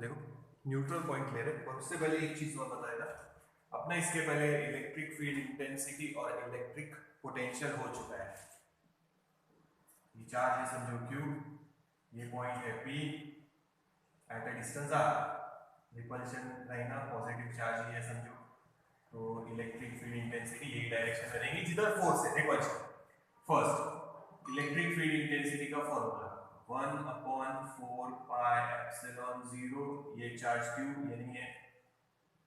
देखो neutral point ले रहे और उससे पहले एक चीज और बताएगा अपना। इसके पहले इलेक्ट्रिक फील्ड इंटेंसिटी और इलेक्ट्रिक पोटेंशियल हो चुका है। ये चार्ज है समझो Q, ये पॉइंट है P at a distance R, repulsion line का पॉजिटिव चार्ज ही है समझो। तो इलेक्ट्रिक फील्ड इंटेंसिटी यही डायरेक्शन में रहेगी जिधर फोर्स है। Repulsion first electric field intensity का फॉर्मूला 1/4 पाई एप्सिलॉन 0, ये चार्ज Q ये नहीं है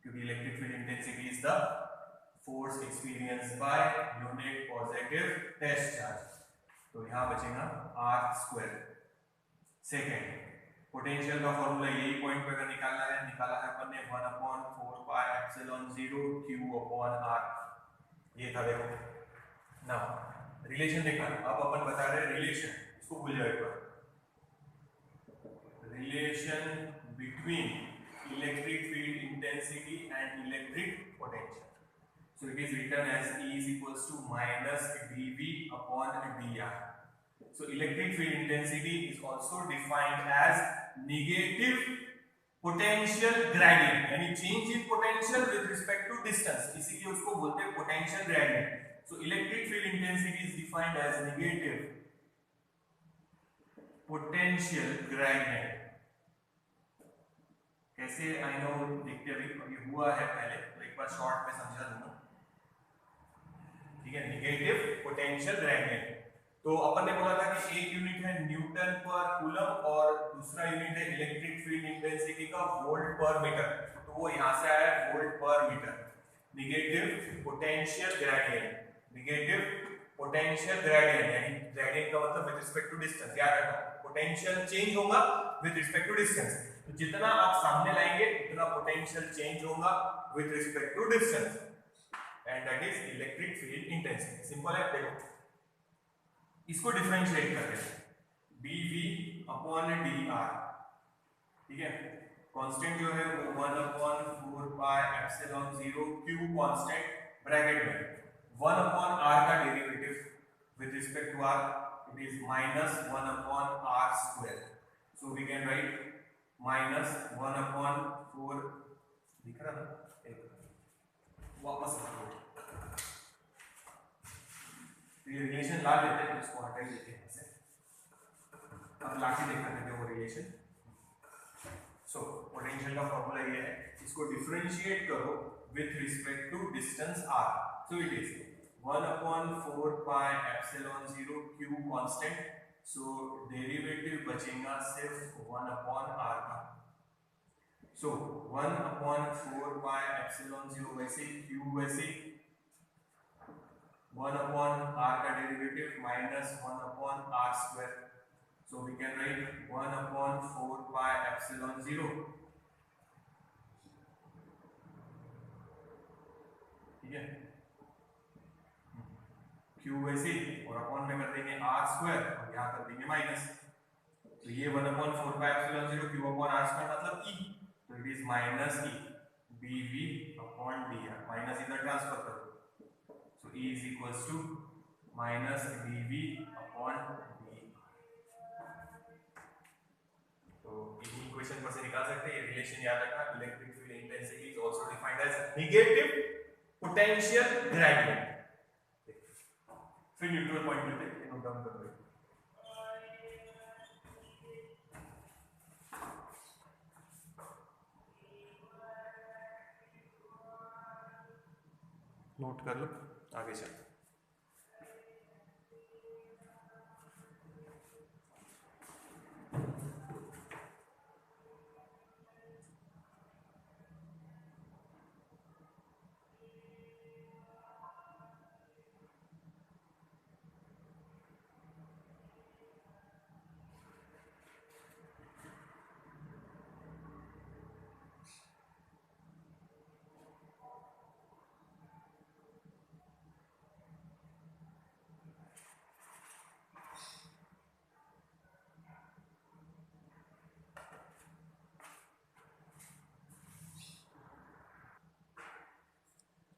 क्योंकि electric field intensity is the force experience by unit positive test charge, तो यहां बचेगा r²। सेकंड पोटेंशियल का फॉर्मूला यही पॉइंट पे अगर निकाला है अपन ने 1/4 पाई एप्सिलॉन 0 Q/r, ये था। देखो ना रिलेशन देखा, अब अपन बता रहे रिलेशन, इसको भूल जाओ एक बार। Relation between electric field intensity and electric potential. So it is written as E is equals to minus dV upon dr. So electric field intensity is also defined as negative potential gradient, यानी change in potential with respect to distance, इसीलिए उसको बोलते हैं potential gradient. So electric field intensity is defined as negative potential gradient. कैसे I know देखते अभी ये हुआ है पहले, तो एक बार शॉर्ट में समझा दूंगा, ठीक है। नेगेटिव पोटेंशियल ग्रेडियंट, तो अपन ने बोला था कि एक यूनिट है न्यूटन पर कूलम और दूसरा यूनिट है इलेक्ट्रिक फील्ड इंटेंसिटी का वोल्ट पर मीटर, तो वो यहां से आया volt per metre. Negative potential gradient, negative potential gradient यानी ग्रेडियंट का मतलब विद रिस्पेक्ट टू डिस्टेंस, याद रखना पोटेंशियल चेंज होगा विद रिस्पेक्ट टू डिस्टेंस, तो जितना आप सामने लाएंगे उतना पोटेंशियल चेंज होगा with respect to distance, and that is electric field intensity. Simple है। देखो इसको डिफरेंशिएट करते हैं, dV/dr, ठीक है। कांस्टेंट जो है वो 1/4 pi epsilon 0 Q constant bracket में 1/r का derivative with respect to r, it is minus 1/r², so we can write minus 1/4, दिख रहा ना, वापस ये रिलेशन ला लेते हैं, इसको हटा ही देते हैं ऐसे, अब लाके देखा देते हैं वो रिलेशन। सो पोटेंशियल का फॉर्मूला ये है, इसको डिफरेंशिएट करो with respect to distance r, so it is 1/4 pi epsilon 0 Q constant, so derivative बचेगा सिर्फ 1/r का, सो 1/4 पाई एप्सिलॉन 0 वैसे Q वैसे 1/r का derivative minus 1/r², so we can write 1/4 pi epsilon 0, ठीक है। Q वैसे और अपॉन में कर देंगे r² और यहाँ कर देंगे माइनस, तो ये 1/4 pi epsilon 0 Q/r² मतलब E, तो it is minus E dV/dr, minus इधर ट्रांसफर करो, so E is equals to minus dV/d, तो इसी इक्वेशन पर से निकाल सकते हैं। ये रिलेशन याद रखना, electric field intensity is also defined as negative potential gradient. फिर न्यूट्रल पॉइंट मिलते हैं, नोट डाउन कर लो। नोट कर लो, आगे चलते।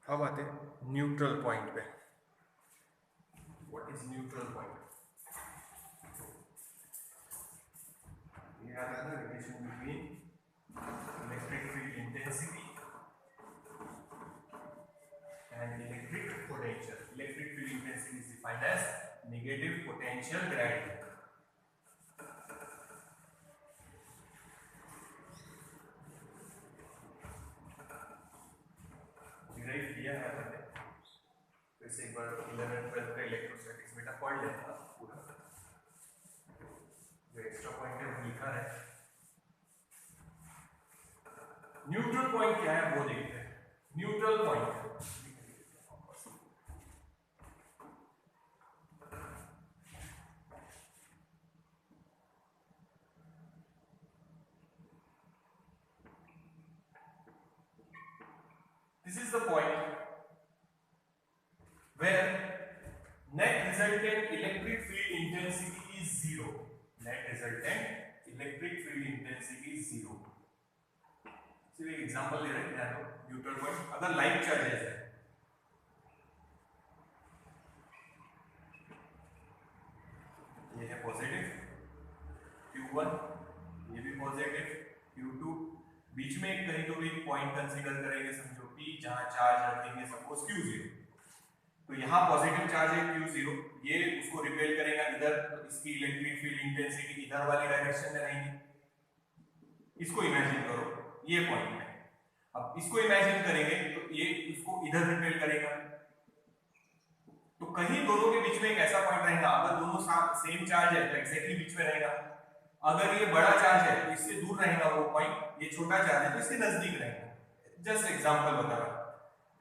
अब आते हैं न्यूट्रल पॉइंट पे। What is neutral point? ये आता है relation between intensity and electric potential. Electric field intensity is defined as negative potential gradient. Derive किया है मैंने, तो इसे एक बार 11th-12th का इलेक्ट्रोस्टैटिक्स बेटा पढ़ लेना पूरा, जो एक्स्ट्रा पॉइंट है वो लिखा है। न्यूट्रल पॉइंट क्या है वो देखते हैं। Neutral point this is the point where net resultant electric field intensity is zero. Net resultant electric field intensity is zero. चलिए एग्जांपल ले रहे हैं ध्यान दो। न्यूट्रल पॉइंट अगर लाइक चार्जेस है, ये है पॉजिटिव Q1, ये भी पॉजिटिव Q2, बीच में कहीं तो भी पॉइंट कंसीडर करेंगे, समझो P, जहां चार्ज रखेंगे सपोज Q0, तो यहाँ पॉजिटिव चार्ज है Q0, ये उसको रिपेल करेगा इधर, तो इसकी इलेक्ट्रिक फील्ड इंटेंसिटी इधर वाली डायरेक्शन में रहेगी। इसको इमेजिन करो, ये पॉइंट है। अब इसको इमेजिन करेंगे तो ये इसको इधर रिपेल करेगा, तो कहीं दोनों के बीच में एक ऐसा पॉइंट रहेगा, अगर दोनों सेम चार्ज है तो एग्जैक्टली बीच में रहेगा, अगर ये बड़ा चार्ज है तो इससे दूर रहेगा वो पॉइंट, ये छोटा चार्ज है तो इसके नजदीक रहेगा। जस्ट एग्जांपल बता रहा हूं।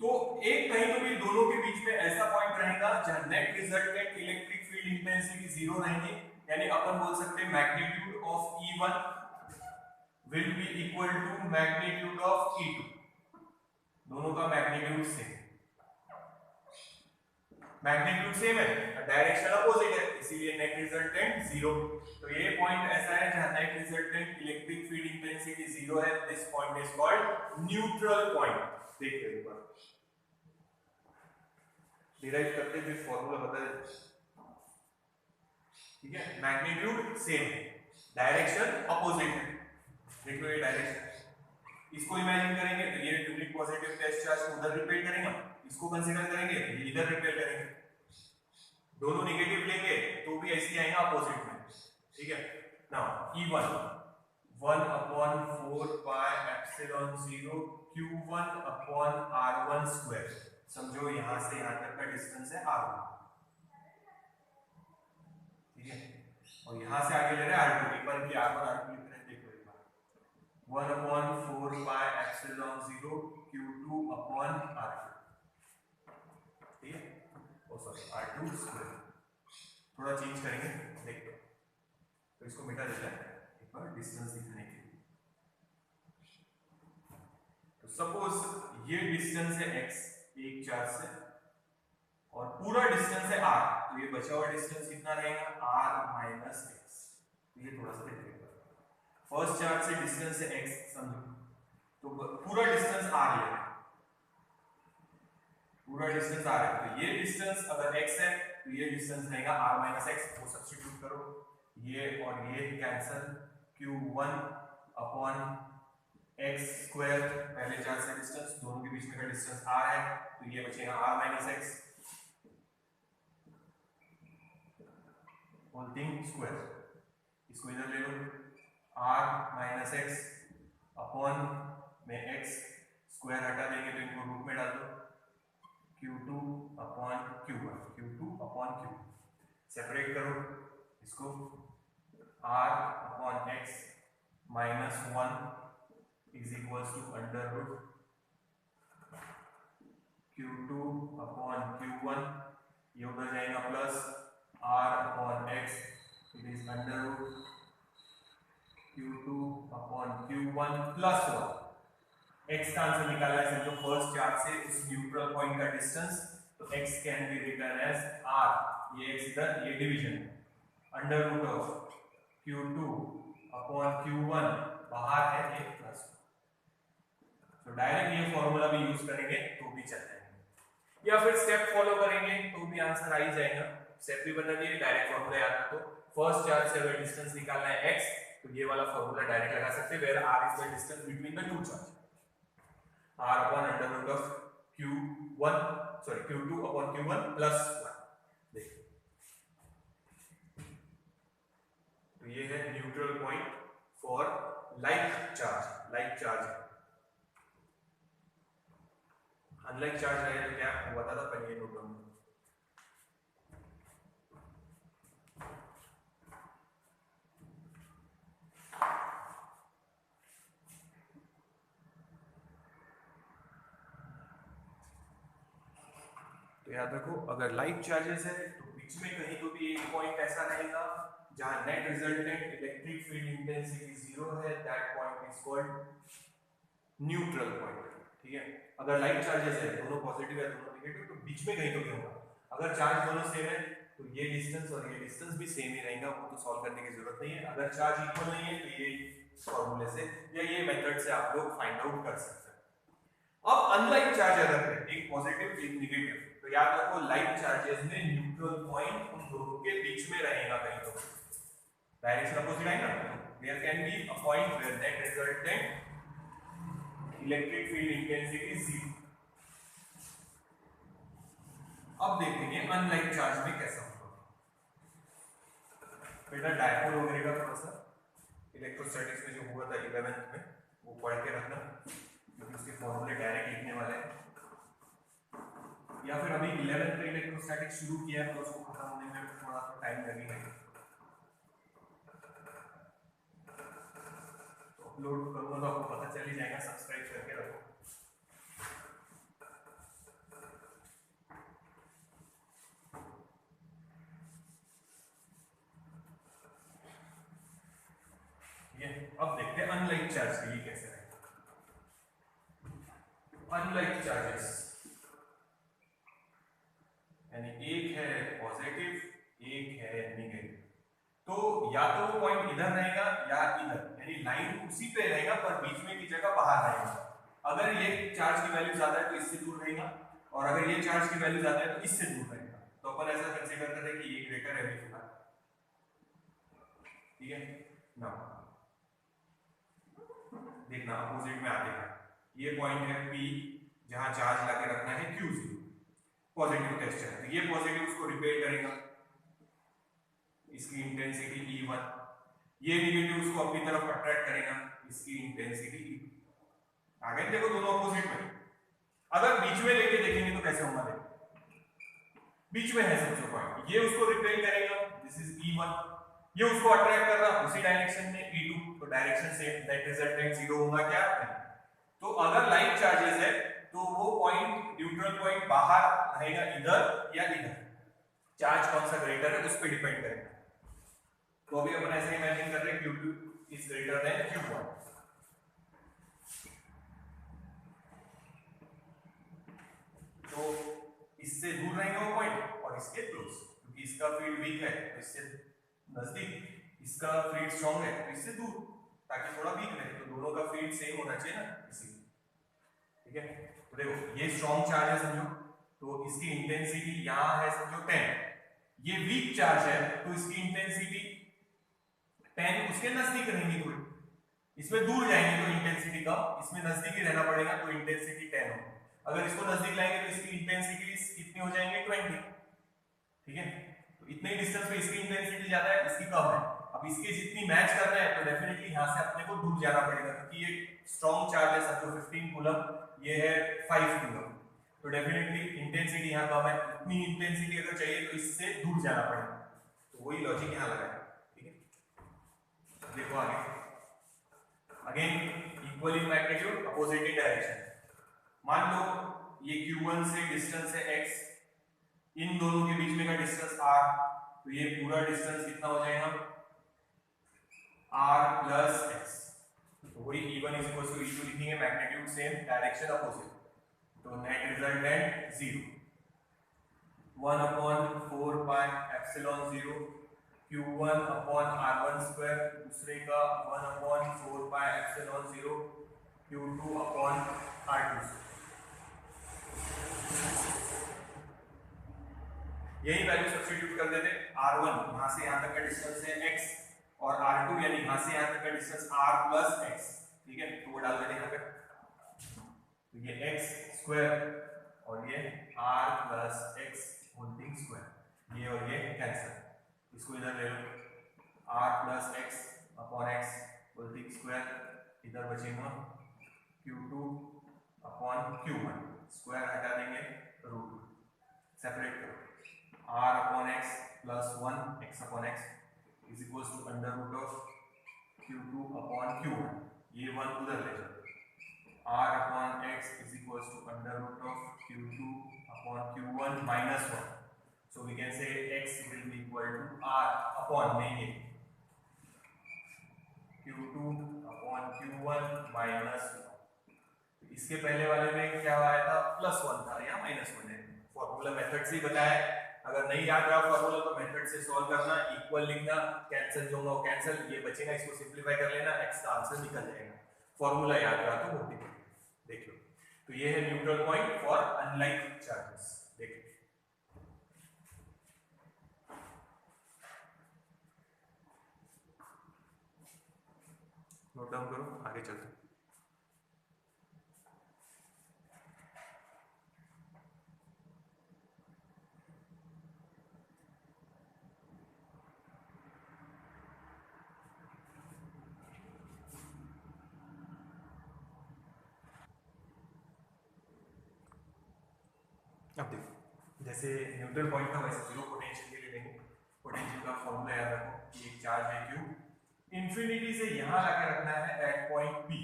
तो एक कहीं तो भी दोनों के बीच में ऐसा पॉइंट रहेगा जहां net resultant electric field intensity zero रहेगी, यानी अपन बोल सकते हैं magnitude of E1 will be equal to magnitude of E2, दोनों का मैग्नीट्यूड सेम, मैग्नीट्यूड सेम है, डायरेक्शन अपोजिट है, इसीलिए नेट रिजल्टेंट जीरो। तो ये पॉइंट ऐसा है जहां net resultant electric field intensity zero है, this point is called neutral point. देखते हैं ऊपर डिराइव करते हैं, फॉर्मूला बता दें, ठीक है। मैग्नीट्यूड सेम है, डायरेक्शन अपोजिट है, देख लो ये डायरेक्शन, इसको इमेजिन करेंगे तो ये यूनिट पॉजिटिव टेस्ट चार्ज उधर रिपेल करेंगे, इसको कंसीडर करेंगे तो ये इधर रिपेल करेंगे, दोनों नेगेटिव लेंगे तो भी ऐसे आएगा अपोजिट में, ठीक है। Now E1 1/4 pi epsilon 0 Q1 upon R1 square, समझो यहां से यहां तक का डिस्टेंस है R1, ठीक है, और यहां से आगे ले रहे हैं R2, एक बार भी R1 R2 लिख रहे हैं, देखो एक बार 1/4 pi epsilon 0 Q2 upon R2, ठीक है, ओ सॉरी R2 स्क्वायर, थोड़ा चेंज करेंगे, देखते हैं, तो इसको मिटा देते हैं एक बार डिस्टेंस दिखाने के लिए। तो सपोज ये डिस्टेंस है x एक चार्ज से और पूरा डिस्टेंस है r, तो ये बचा हुआ डिस्टेंस कितना रहेगा r माइनस x। तो ये थोड़ा सा देखिए, फर्स्ट चार्ज से डिस्टेंस है x, समझो, तो पूरा डिस्टेंस r ले, पूरा डिस्टेंस r है, तो ये डिस्टेंस अगर x है तो ये डिस्टेंस रहेगा r माइनस x, को सब्स्टिट्यूट करो, ये और ये cancel, Q1 upon x square, पहले चार्ज से डिस्टेंस, दोनों के बीच में का डिस्टेंस r है, तो ये बचेगा r minus x whole thing square, इसको इधर ले लो, r माइनस x अपॉन में x स्क्वायर हटा देंगे तो इनको रूट में डाल दो, Q2 upon Q1, Q2 upon Q, separate करो इसको, r upon x minus 1 is equals to under root Q2 upon Q1, ये उधर जाएगा plus r upon x, it is under root Q2 upon Q1 plus 1, x का answer निकाला है समझो first charge से उस न्यूट्रल पॉइंट का डिस्टेंस, तो x can be written as r, ये x इधर, ये division, under root of Q2 upon Q1, बाहर है ये प्लस, तो डायरेक्ट ये फॉर्मूला भी यूज करेंगे तो भी चल जाएगा, या फिर स्टेप फॉलो करेंगे तो भी आंसर आ ही जाएगा। स्टेप भी बता दिए, डायरेक्ट फॉर्मूला याद रखो, फर्स्ट चार्ज से अगर डिस्टेंस निकालना है x, तो ये वाला फॉर्मूला डायरेक्ट लगा सकते हैं, where r is the distance between the two charge, r upon under root of q1 sorry q2 upon q1 plus 1। देखिए तो ये है neutral point for like charge. Unlike charge रहे तो क्या वो बता था पहले नोट डाउन। तो याद रखो अगर लाइक चार्जेस है तो बीच में कहीं तो भी एक पॉइंट ऐसा रहेगा जहां net resultant electric field intensity 0 है, that point is called neutral point. ठीक है, अगर लाइक चार्जेस है दोनों पॉजिटिव है दोनों नेगेटिव तो बीच में कहीं तो भी होगा। अगर चार्ज दोनों सेम है तो ये डिस्टेंस और ये डिस्टेंस भी सेम ही रहेगा, वो तो सॉल्व करने की जरूरत नहीं है। अगर चार्ज इक्वल नहीं है तो ये फॉर्मूले से या ये मेथड से आप लोग फाइंड आउट कर सकते हैं। अब अनलाइक चार्ज अगर है एक पॉजिटिव एक नेगेटिव तो याद रखो लाइक चार्जेस में न्यूट्रल पॉइंट उन दोनों के बीच में रहेगा कहीं तो। डायरेक्शन अपोजिट है ना, there can be a point where net resultant electric field intensity 0। अब देखेंगे अनलाइक चार्ज में कैसा होगा। बेटा डायपोल वगैरह का थोड़ा सा इलेक्ट्रोस्टैटिक्स में जो हुआ था 11th में वो पढ़ के रखना, क्योंकि उसके फॉर्मूले डायरेक्ट लिखने वाले हैं। या फिर अभी 11th में इलेक्ट्रोस्टैटिक्स शुरू किया है तो उसको खत्म होने में थोड़ा सा टाइम लगेगा। तो अपलोड करूंगा तो आपको पता चल ही जाएगा, सब्सक्राइब करके रखो। अब देखते हैं अनलाइक चार्ज के लिए कैसे रहेगा। अनलाइक चार्जेस यानी एक है पॉजिटिव एक है नेगेटिव, तो या तो पॉइंट इधर रहेगा या इधर, यानी लाइन उसी पे रहेगा पर बीच में की जगह बाहर रहेगा। अगर ये चार्ज की वैल्यू ज्यादा है तो इससे दूर रहेगा, और अगर ये चार्ज की वैल्यू ज्यादा है तो इससे दूर रहेगा। तो अपन ऐसा कंसीडर करते हैं कि ये ग्रेटर है फिलहाल। ठीक है ना, देखना अपोजिट में आते हैं। ये पॉइंट है P जहां चार्ज लाके रखना है Q0, पॉजिटिव टेक्सचर है, तो ये पॉजिटिव उसको रिपेल करेगा, इसकी इंटेंसिटी E1। ये नेगेटिव उसको अपनी तरफ अट्रैक्ट करेगा, इसकी इंटेंसिटी E2। आगे देखो दोनों अपोजिट में। अगर बीच में लेके देखेंगे तो कैसे होगा, देखो बीच में है सबसे पॉइंट, ये उसको रिपेल करेगा, दिस इज E1, ये उसको अट्रैक्ट कर रहा उसी डायरेक्शन में E2, तो डायरेक्शन सेम, नेट रिजल्टेंट 0 होगा क्या। तो अगर लाइक चार्जेस है तो वो पॉइंट न्यूट्रल पॉइंट बाहर रहेगा इधर या इधर, चार्ज कौन सा ग्रेटर है उस पर डिपेंड करेगा। तो अभी अपन ऐसे इमेजिन कर रहे हैं Q2 is greater than Q1, तो इससे दूर रहेगा वो पॉइंट और इसके क्लोज, क्योंकि इसका फील्ड वीक है तो इससे नजदीक, इसका फील्ड स्ट्रांग है तो इससे दूर, ताकि थोड़ा वीक रहे। तो दोनों का फील्ड सेम होना चाहिए ना इसी। ठीक है, तो देखो ये स्ट्रांग चार्ज है समझो, तो इसकी इंटेंसिटी यहां है समझो 10, ये वीक चार्ज है तो इसकी इंटेंसिटी 10 उसके नजदीक रहेगी थोड़ी, इसमें दूर जाएंगे तो इंटेंसिटी कम, इसमें नजदीक ही रहना पड़ेगा तो इंटेंसिटी 10 हो। अगर इसको नजदीक लाएंगे तो इसकी इंटेंसिटी कितनी हो जाएंगे 20। ठीक है, तो इतने डिस्टेंस पे इसकी इंटेंसिटी ज्यादा है इसकी कम है, अब इसके जितनी मैच कर रहे हैं तो डेफिनेटली यहां से अपने को दूर जाना पड़ेगा, क्योंकि ये स्ट्रॉन्ग चार्ज है समझो 15 कूलम, ये है 5 कूलम, तो डेफिनेटली इंटेंसिटी यहां कम है, इतनी इंटेंसिटी अगर चाहिए तो इससे दूर जाना पड़ेगा। तो वही लॉजिक यहां लगाया। ठीक है, देखो आगे, again equal in magnitude opposite in direction. मान लो ये Q1 से डिस्टेंस है x, इन दोनों के बीच में का डिस्टेंस r, तो ये पूरा डिस्टेंस कितना हो जाएगा r प्लस x, तो वही E1 is equal to E2 लिखेंगे, मैग्नीट्यूड सेम डायरेक्शन अपोजिट, तो net resultant 0, 1/4 pi epsilon 0 Q1 upon r1 square, दूसरे का 1/4 pi epsilon 0 Q2 upon r2। यही वैल्यू सब्स्टिट्यूट कर देते, r1 यहां से यहां तक का डिस्टेंस है x, और r2 यानी यहां से यहां तक का डिस्टेंस r प्लस x। ठीक है, तो वो डाल देते यहां पे, तो ये x स्क्वायर और ये r plus x whole square, ये और ये कैंसिल, इसको इधर ले लो, r plus x upon x whole square, इधर बचेगा q2 अपॉन q1, स्क्वायर हटा देंगे रूट, सेपरेट करो, r upon x plus 1 x upon x is equals to under root of q2 upon q1, ये 1 उधर ले जाओ, r upon x is equals to under root of q2 upon q1 minus 1, so we can say x will be equal to r upon में ये q2 upon q1 minus 1, इसके पहले वाले में क्या आया था, प्लस 1 था या माइनस 1 है, फॉर्मूला मेथड से ही बताया, अगर नहीं याद रहा फॉर्मूला तो मेथड से सॉल्व करना, इक्वल लिखना, कैंसिल जो होगा कैंसिल, ये बचेगा इसको सिंपलीफाई कर लेना, x का आंसर निकल जाएगा, फॉर्मूला याद रहा तो मोटी देख लो। तो ये है neutral point for unlike charges, देख लो। नोट डाउन करो, आगे चलते हैं। अब देखो, जैसे न्यूट्रल पॉइंट था वैसे जीरो पोटेंशियल के लिए लेंगे, पोटेंशियल का फॉर्मूला याद रखो कि एक चार्ज है q, इंफिनिटी से यहां लाके रखना है एट पॉइंट p,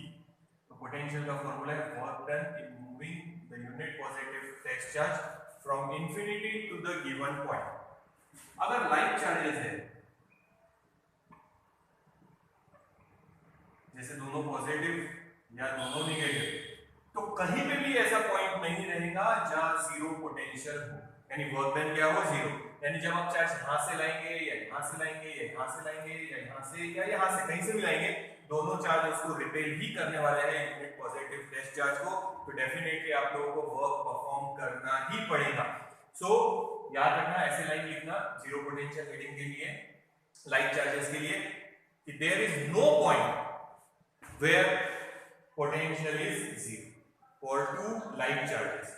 तो पोटेंशियल का फॉर्मूला है work done in moving the unit positive test charge from infinity to the given point. अगर लाइक चार्जेस है, जैसे दोनों पॉजिटिव या दोनों नेगेटिव, तो कहीं पे भी ऐसा पॉइंट नहीं रहेगा जहां जीरो पोटेंशियल हो, यानी वर्क डन क्या हो, जीरो, यानी जब आप चार्ज यहां से लाएंगे या यहां से लाएंगे या यहां से लाएंगे या यहां से या यहां से कहीं से भी लाएंगे, दोनों चार्ज उसको रिपेल ही करने वाले हैं यूनिट पॉजिटिव टेस्ट चार्ज को, तो डेफिनेटली आप लोगों को वर्क परफॉर्म करना ही पड़ेगा। सो याद रखना, ऐसे लाइन लिखना जीरो पोटेंशियल हेडिंग के लिए, लाइक चार्जेस के लिए, कि there is no point where potential is zero for two like charges.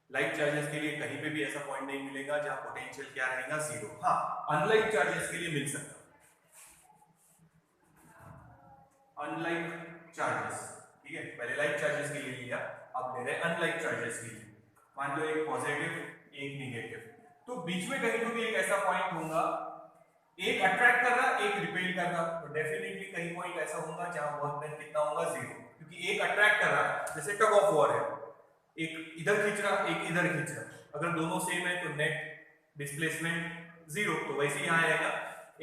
Like charges के लिए कहीं पे भी ऐसा पॉइंट नहीं मिलेगा जहां पोटेंशियल क्या रहेगा, जीरो। हाँ, अनलाइक चार्जेस के लिए मिल सकता, अनलाइक चार्जेस, ठीक है, पहले लाइक चार्जेस के लिए लिया, अब ले रहे अनलाइक चार्जेस के लिए। मान लो एक पॉजिटिव एक नेगेटिव, तो बीच में कहीं तो भी एक ऐसा पॉइंट होगा, एक अट्रैक्ट कर रहा एक रिपेल कर रहा, तो डेफिनेटली कहीं पॉइंट ऐसा होगा जहां वर्क डन कितना होगा, जीरो, क्योंकि एक अट्रैक्ट कर रहा है, जैसे टग ऑफ वॉर है, एक इधर खींच रहा एक इधर खींच रहा, अगर दोनों सेम है तो नेट डिस्प्लेसमेंट जीरो, तो वैसे ही यहां आएगा,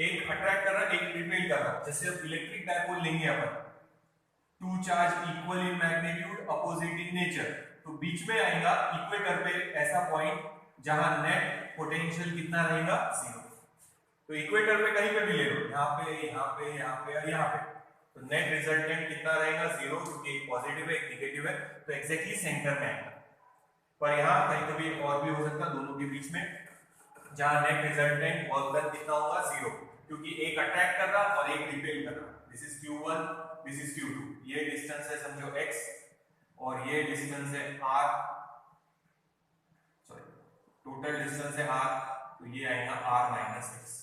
एक अट्रैक्ट कर रहा एक रिपेल कर रहा, जैसे अब इलेक्ट्रिक डायपोल लेंगे अपन, two charge equal in magnitude opposite in nature, तो बीच में आएगा इक्वेटर पे ऐसा पॉइंट जहां नेट पोटेंशियल कितना रहेगा, जीरो, तो इक्वेटर पे कहीं पे भी ले लो, यहाँ पे यहाँ पे यहाँ पे और यहाँ पे, तो नेट रिजल्टेंट कितना रहेगा, जीरो, क्योंकि एक पॉजिटिव है एक नेगेटिव है, तो एग्जैक्टली सेंटर में आएगा। पर यहाँ कहीं कभी और भी हो सकता है दोनों के बीच में, जहां नेट रिजल्टेंट वर्क डन कितना होगा, जीरो, क्योंकि एक अट्रैक्ट कर रहा और एक रिपेल कर रहा, this is q1 this is q2, ये डिस्टेंस है समझो x और ये डिस्टेंस है r, सॉरी टोटल डिस्टेंस है r, तो ये आएगा r माइनस x,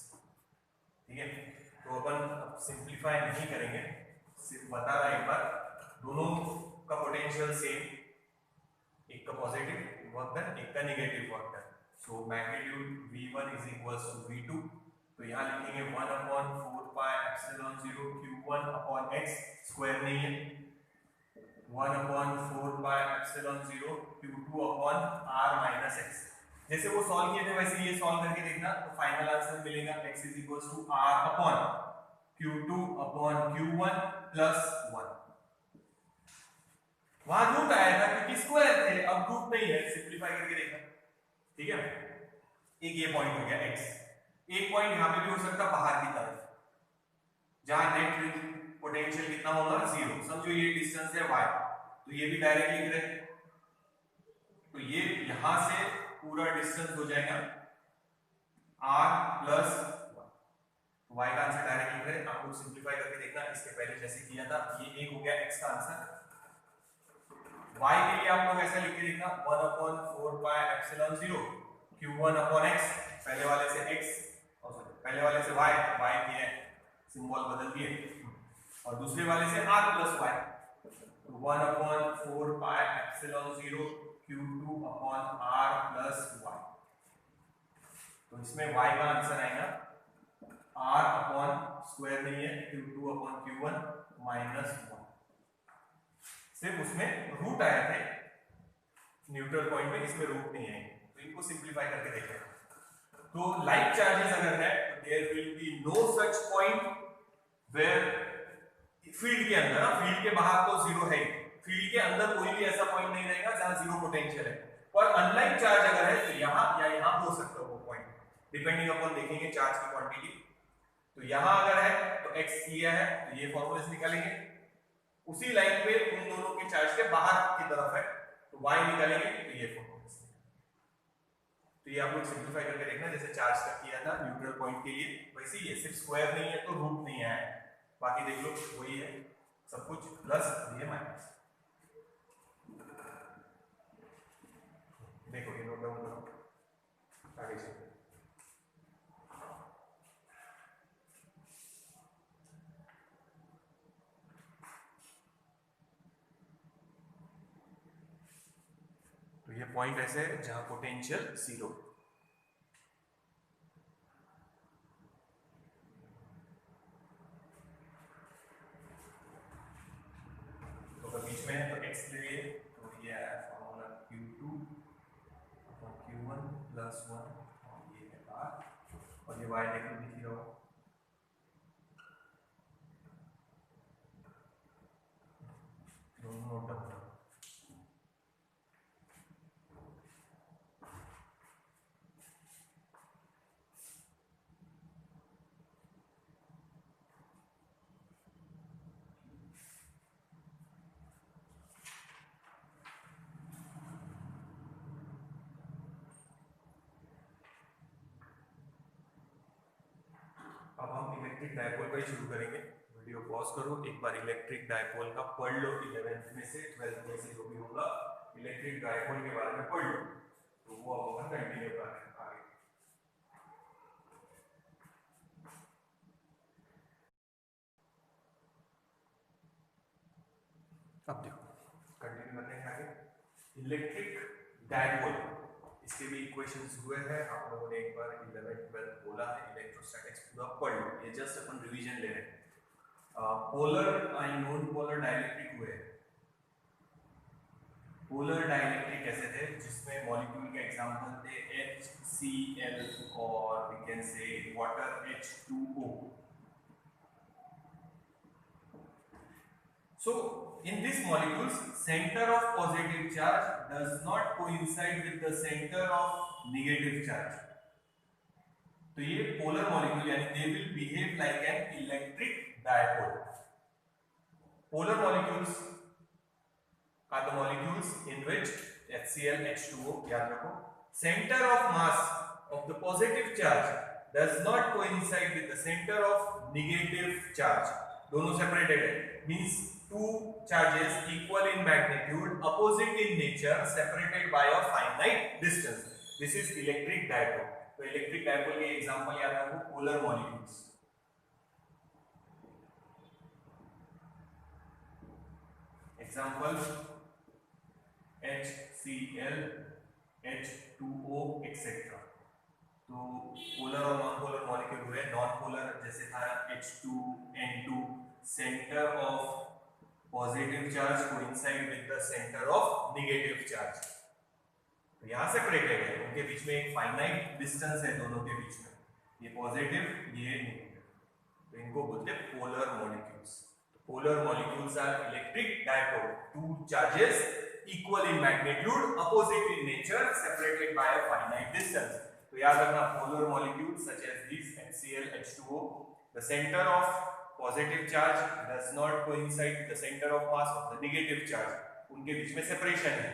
ठीक है। तो अपन सिंप्लीफाई नहीं करेंगे, सिर्फ बता रहा एक बार, दोनों का पोटेंशियल सेम, एक का पॉजिटिव वर्क डन एक का negative work done, so magnitude v1 is equals to v2, तो यहां लिखेंगे 1/4 pi epsilon 0 q1 upon x, square नहीं है, 1/4 pi epsilon 0 q2 upon r minus x, जैसे वो सॉल्व किए थे वैसे ये सॉल्व करके देखना, तो फाइनल आंसर मिलेगा x is equals to r upon q2 upon q1 plus 1, वहां रूट आया था क्योंकि स्क्वायर थे, अब रूट नहीं है, सिंपलीफाई करके देखा, ठीक है। एक ये पॉइंट हो गया x, एक पॉइंट यहां पे भी हो सकता बाहर की तरफ, जहां नेट पोटेंशियल कितना होगा, जीरो, समझो ये डिस्टेंस है y, तो ये भी डायरेक्ट लिख रहे, तो ये यहां से पूरा डिस्टेंस हो जाएगा r प्लस y का आंसर डायरेक्ट लिख रहे हैं, आप लोग सिंपलीफाई करके देखना, इसके पहले जैसे किया था, ये एक हो गया x का आंसर, y के लिए आप लोग ऐसा लिख के देखना 1/4πε0 q1/x, पहले वाले से x और पहले वाले से y किए सिंबल बदल दिए, और दूसरे वाले से r + y, तो 1/4πε0 q2/r + y। तो इसमें y का आंसर आएगा r/स्क्वायर नहीं है, q2/q1 - 1। सिर्फ उसमें रूट आए थे न्यूट्रल पॉइंट में, इसमें रूट नहीं है, तो इनको सिंपलीफाई करके देखें। तो लाइक चार्जेस अगर है तो there will be no such point where field के अंदर, फील्ड के बाहर तो जीरो है, फील्ड के अंदर कोई भी ऐसा पॉइंट नहीं रहेगा जहां जीरो पोटेंशियल है। और अनलाइक चार्ज अगर है तो यहां या यहां हो सकता है वो पॉइंट, डिपेंडिंग अपॉन देखेंगे चार्ज की क्वांटिटी। तो यहां अगर है तो x किया है तो ये फॉर्मूला से निकालेंगे, उसी लाइन पे उन दोनों के चार्ज के बाहर की तरफ है तो y निकालेंगे तो ये फॉर्मूला से। तो ये आप लोग सिंपलीफाई करके देखना, जैसे चार्ज का किया था न्यूट्रल पॉइंट के लिए वैसे ही है, सिर्फ स्क्वायर नहीं है तो रूट नहीं है, बाकी देख लो वही है सब कुछ, प्लस ये माइनस। देखो ये नोट डाउन करो, आगे चलो। तो ये पॉइंट ऐसे है जहां पोटेंशियल जीरो, तो अगर बीच में है तो x ले लिए तो ये आया फॉर्मूला q2/q1 + 1 और ये है r, और ये y देखो दिख रहा हो, दोनों नोट डाउन करो। अब हम इलेक्ट्रिक डायपोल का ही शुरू करेंगे, वीडियो पॉज करो, एक बार इलेक्ट्रिक डायपोल का पढ़ लो, 11th में से 12th में से जो भी होगा इलेक्ट्रिक डायपोल के बारे में पढ़ लो, तो वो अब अपन कंटिन्यू कर रहे हैं आगे। अब देखो कंटिन्यू करते हैं आगे। इलेक्ट्रिक डायपोल, इसके भी इक्वेशंस हुए हैं, आप लोगों ने एक बार 11th 12th बोला है, इलेक्ट्रोस्टैटिक्स पूरा पढ़ लो, ये जस्ट अपन रिवीजन ले रहे हैं। Polar and non polar dielectric हुए। पोलर डाइलेक्ट्रिक कैसे थे, जिसमें मॉलिक्यूल के एग्जांपल थे HCl और we can say water H2O। So in these molecules, center of positive charge does not coincide with the center of negative charge. तो ये polar molecule यानी they will behave like an electric dipole. Polar molecules are the molecules in which HCl, H2O, याद रखो, center of mass of the positive charge does not coincide with the center of negative charge. दोनों separated है, means two charges equal in magnitude, opposite in nature, separated by a finite distance. This is electric dipole. तो electric dipole के example याद रखो, polar molecules. Example HCl, H2O etcetera. तो polar और non polar molecule हुए। Non polar जैसे था H2N2, centre of positive charge coincide with the centre of negative charge, तो यहां सेपरेटेड है, उनके बीच में एक फाइनाइट डिस्टेंस है दोनों के बीच में, ये पॉजिटिव ये नेगेटिव, तो इनको बोलते हैं polar molecules. Polar molecules are electric dipole, two charges equal in magnitude, opposite in nature, separated by a finite distance. तो याद रखना, polar molecules such as this HCl, H2O, the centre of positive charge does not coincide with the centre of mass of the negative charge, उनके बीच में separation है,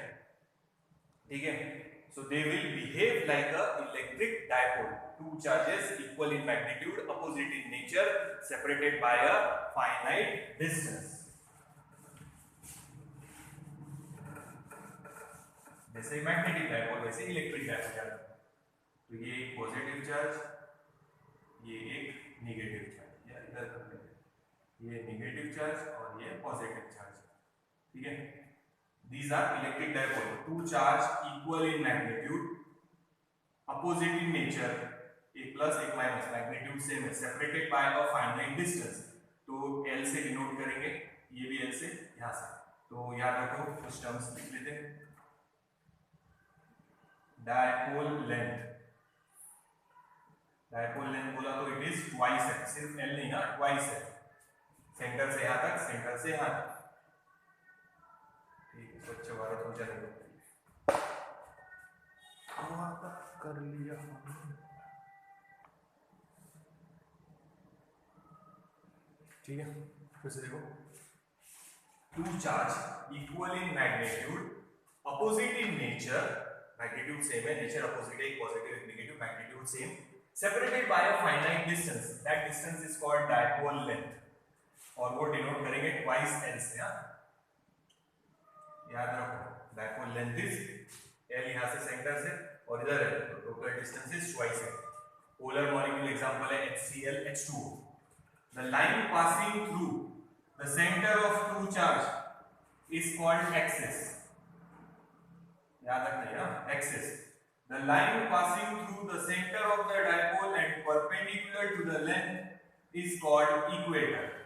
ठीक है। So they will behave like a electric dipole, two charges equal in magnitude, opposite in nature, separated by a finite distance. जैसे magnetic dipole वैसे electric dipole याद रखो। तो ये एक पॉजिटिव चार्ज, ये एक नेगेटिव चार्ज, या इधर कर लेते हैं, ये नेगेटिव चार्ज और ये पॉजिटिव चार्ज, ठीक है। These are electric dipole, two charge equal in magnitude, opposite in nature, एक प्लस एक माइनस, मैग्नीट्यूड सेम है, separated by a finite distance. तो L से डिनोट करेंगे, ये भी L से, यहाँ से। तो याद रखो कुछ टर्म्स लिख लेते हैं। डायपोल लेंथ, डायपोल लेंथ बोला तो इट इज ट्वाइस है, सिर्फ L नहीं ना, ट्वाइस है, सेंटर से यहाँ तक, सेंटर से यहाँ तक। स्वच्छ भारत हो जाएगा, कर लिया। ठीक है, फिर से देखो, two charge equal in magnitude, opposite in nature, magnitude same है, नेचर अपोजिट है, पॉजिटिव एक negative, magnitude same, separated by a finite distance, that distance is called dipole length, और वो डिनोट करेंगे ट्वाइस L से। हाँ, याद रखो डायपोल लेंथ इज L, यहां से सेंटर से, और इधर है तो टोटल डिस्टेंस इज ट्वाइस है। पोलर मॉलिक्यूल एग्जांपल है HCl H2O। The line passing through the centre of two charge is called axis, याद रखना है axis. The line passing through the centre of the dipole and perpendicular to the length is called equator.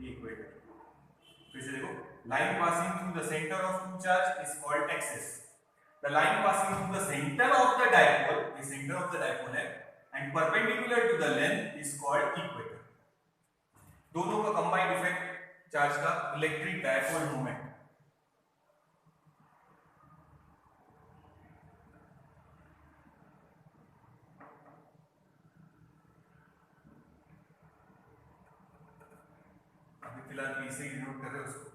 Equator, फिर से देखो, line passing through the center of two charge is called axis. The line passing through the center of the dipole, the center of the dipole है, and perpendicular to the length is called equator. दोनों का combined effect charge का electric dipole moment. फिलहाल इसे denote कर रहे हो उसको।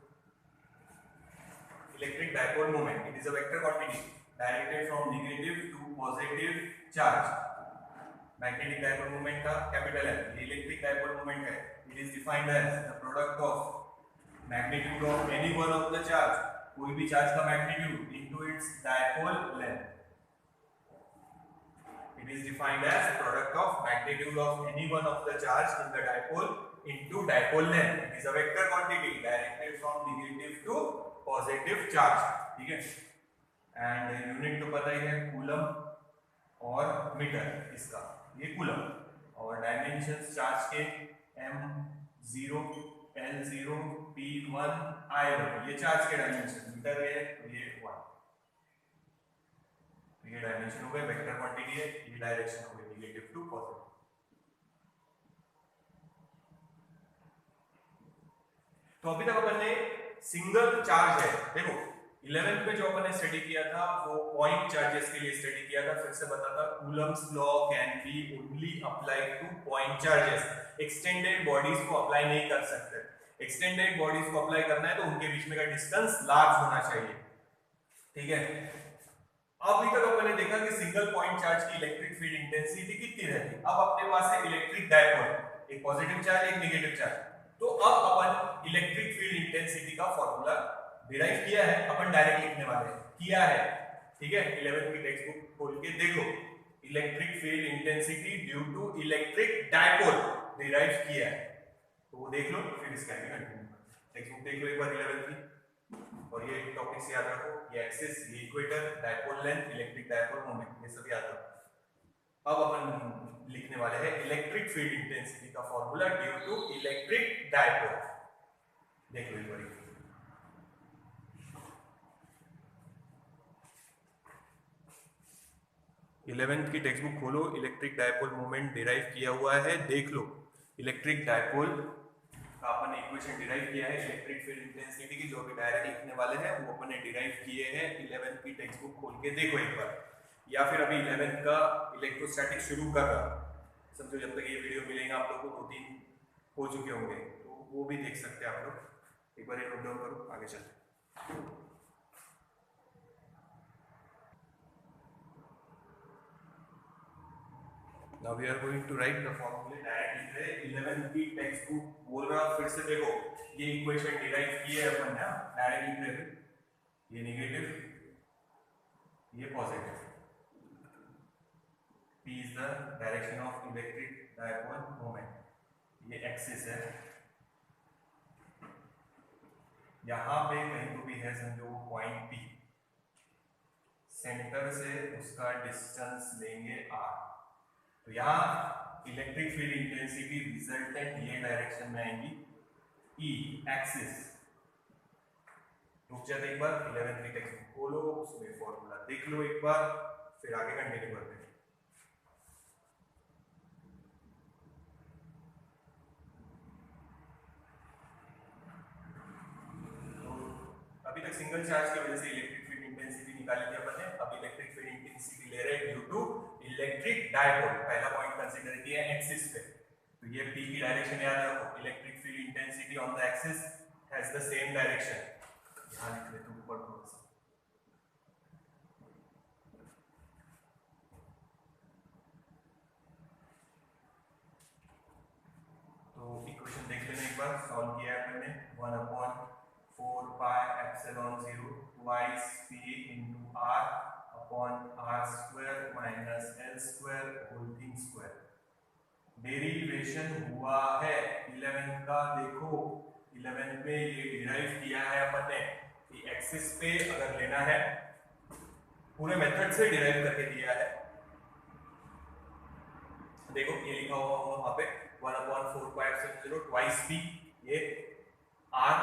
Electric dipole moment, it is a vector quantity directed from negative to positive charge. Magnetic dipole moment का कैपिटल है, ये इलेक्ट्रिक डायपोल मोमेंट है। It is defined as the product of magnitude of any one of the charge, कोई भी charge का magnitude, into its dipole length. It is defined as product of magnitude of any one of the charge in the dipole into dipole length. It is a vector quantity directed from negative to positive charge. ठीक है, and unit तो पता ही है, coulomb और metre, इसका ये coulomb, और dimensions charge के m0, l0, p1, i1, ये चार्ज के डायमेंशन, मीटर है तो ये 1। ये डायमेंशन हो गए, वेक्टर क्वांटिटी है, ये डायरेक्शन हो गई नेगेटिव टू पॉजिटिव। तो अभी तक अपन ने सिंगल चार्ज है, देखो 11th में जो अपन ने स्टडी किया था वो पॉइंट चार्जेस के लिए स्टडी किया था। फिर से बताता, Coulomb's law can be only applied two point charges, extended bodies को अप्लाई नहीं कर सकते। एक्सटेंडेड बॉडीज को अप्लाई करना है तो उनके बीच में का डिस्टेंस लार्ज होना चाहिए, ठीक है। अभी तक अपन ने देखा कि सिंगल पॉइंट चार्ज की इलेक्ट्रिक फील्ड इंटेंसिटी कितनी रहती है। अब अपने पास है इलेक्ट्रिक डायपोल, एक पॉजिटिव चार्ज एक नेगेटिव चार्ज। तो अब अपन इलेक्ट्रिक फील्ड इंटेंसिटी का फॉर्मूला डिराइव किया है, अपन डायरेक्ट लिखने वाले हैं, किया है, ठीक है। 11th की टेक्स्ट बुक खोल के देखो, electric field intensity due to electric dipole derive किया है, तो वो देख लो, फिर इसका आगे कंटिन्यू करो। टेक्स्ट बुक देख लो एक बार 11th की, और ये टॉपिक से याद रखो, ये एक्सिस, ये equator, dipole length, electric dipole moment, ये सब याद रखो। अब अपन लिखने वाले हैं इलेक्ट्रिक फील्ड इंटेंसिटी का formula due to electric dipole. देख लो एक बार, 11th की टेक्स्ट बुक खोलो, इलेक्ट्रिक डायपोल मोमेंट डिराइव किया हुआ है, देख लो। इलेक्ट्रिक डायपोल का अपन इक्वेशन डिराइव किया है इलेक्ट्रिक फील्ड इंटेंसिटी की, जो अभी डायरेक्ट लिखने वाले हैं वो अपन ने डिराइव किए हैं। 11th की टेक्स्ट बुक खोल के देखो एक बार, या फिर अभी 11th का इलेक्ट्रोस्टैटिक शुरू कर रहा, समझो जब तक ये वीडियो मिलेगा आप लोगों को 2-3 हो चुके होंगे, तो वो भी देख सकते हैं आप लोग। एक बार ये नोट डाउन करो, आगे चलते। Now we are going to write the फॉर्मूले डायरेक्ट लिख रहे हैं 11 की टेक्स्ट बुक बोल रहा हूं फिर से देखो ये इक्वेशन डिराइव की है अपन ने डायरेक्ट लिख रहे हैं ये नेगेटिव ये positive p is the direction of electric dipole moment ये एक्सिस है यहाँ पे कहीं तो भी है समझो वो पॉइंट P सेंटर से उसका डिस्टेंस लेंगे r तो यहाँ इलेक्ट्रिक फील्ड इंटेंसिटी रिजल्टेंट ये डायरेक्शन में आएंगी E एक्सिस रुक जाते एक बार 11th की टेक्स्ट बुक खोलो उसमें फॉर्मूला देख लो एक बार फिर आगे कंटिन्यू करते हैं अभी तक सिंगल चार्ज की वजह से इलेक्ट्रिक फील्ड इंटेंसिटी निकाली थी अपन ने अब इलेक्ट्रिक फील्ड इंटेंसिटी ले रहे हैं ड्यू टू इलेक्ट्रिक डायपोल पहला पॉइंट कंसीडर किया है एक्सिस पे तो ये p की डायरेक्शन याद रखो electric field intensity on the axis has the same direction यहां लिख लेते हैं ऊपर थोड़ा सा तो इक्वेशन देख लेना एक बार सॉल्व किया है मैंने 1/4 pi epsilon 0 twice p into r upon r square minus l square whole thing square derivation हुआ है 11 का देखो 11 पे ये डिराइव किया है अपन ने कि एक्सिस पे अगर लेना है पूरे मेथड से डिराइव करके दिया है देखो ये लिखा हुआ होगा वहां पे 1/4 pi epsilon 0 twice p ये r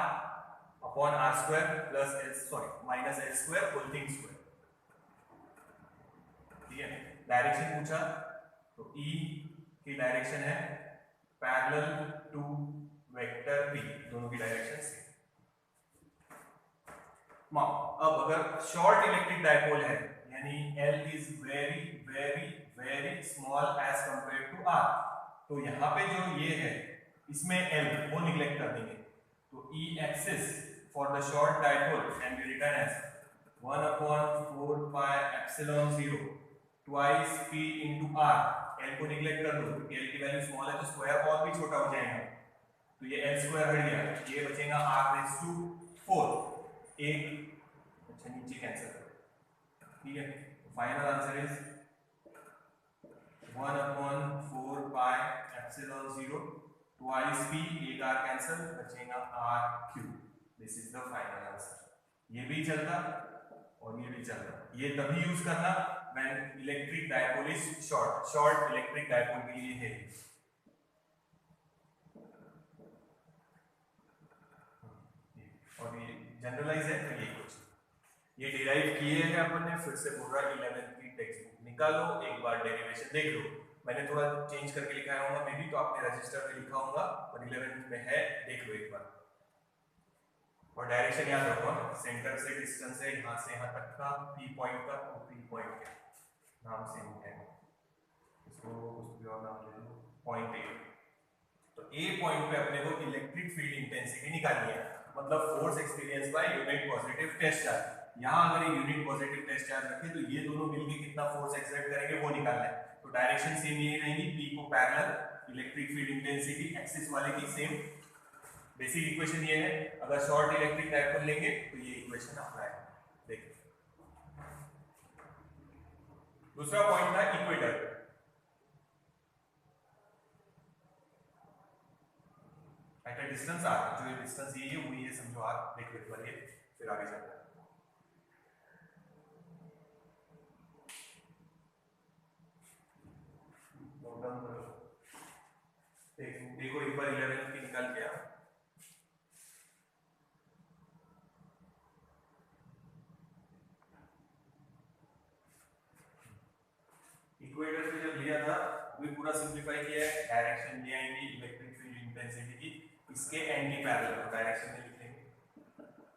upon R square plus L sorry minus L square whole thing square ठीक है डायरेक्शन पूछा तो ई की डायरेक्शन है पैरेलल टू वेक्टर p दोनों की डायरेक्शन सेम अब अगर शॉर्ट इलेक्ट्रिक डायपोल है यानी L is very very very small as compare to r तो यहाँ पे जो ये है इसमें L वो निगलेक्ट कर देंगे तो E axis for the short dipole can be written as 1/4 pi epsilon 0 twice p into r l को निगलेक्ट कर दो l की वैल्यू स्मॉल है तो स्क्वायर और भी छोटा हो जाएगा तो ये l स्क्वायर हट गया ये बचेगा r रेज़ टू 4 एक अच्छा नीचे कैंसिल करो ठीक है final answer is 1/4 pi epsilon 0 twice p एक r कैंसिल बचेगा r cube this is the final answer ये भी चलता और ये भी चलता ये तभी यूज करना when electric dipole is short electric dipole के लिए है और ये जनरलाइज है तो ये कुछ ये डिराइव किए हैं अपन ने फिर से पूरा 11th की टेक्स्ट बुक निकालो एक बार डेरिवेशन देख लो मैंने थोड़ा चेंज करके लिखा होगा मे भी तो आपने रजिस्टर में लिखा होगा और 11th में है देख लो एक बार और डायरेक्शन याद रखो सेंटर से डिस्टेंस है यहाँ से यहाँ तक का P पॉइंट का तो P पॉइंट के नाम से है इसको कुछ भी और नाम ले लो पॉइंट A तो A पॉइंट पे अपने को इलेक्ट्रिक फील्ड इंटेंसिटी निकालनी है मतलब force experience by unit positive test charge यहाँ अगर ये यूनिट पॉजिटिव टेस्ट चार्ज रखे तो ये दोनों मिलके कितना फोर्स एक्सर्ट करेंगे वो निकालना है तो डायरेक्शन सेम यही रहेगी P को parallel electric field intensity axis वाले की सेम बेसिक इक्वेशन ये है अगर शॉर्ट इलेक्ट्रिक डायपोल लेंगे तो ये इक्वेशन अप्लाई देखिए दूसरा पॉइंट था equator eight a distance r जो ये डिस्टेंस ये है वो ये समझो r देख लो एक बार ये फिर आगे चलते हैं नोट डाउन करो देखो एक बार 11 की निकाल के इक्वेटर से जब लिया था वो पूरा सिंपलीफाई किया है डायरेक्शन ये आएंगी इलेक्ट्रिक फील्ड इंटेंसिटी की इसके एंटी पैरेलल डायरेक्शन में लिखेंगे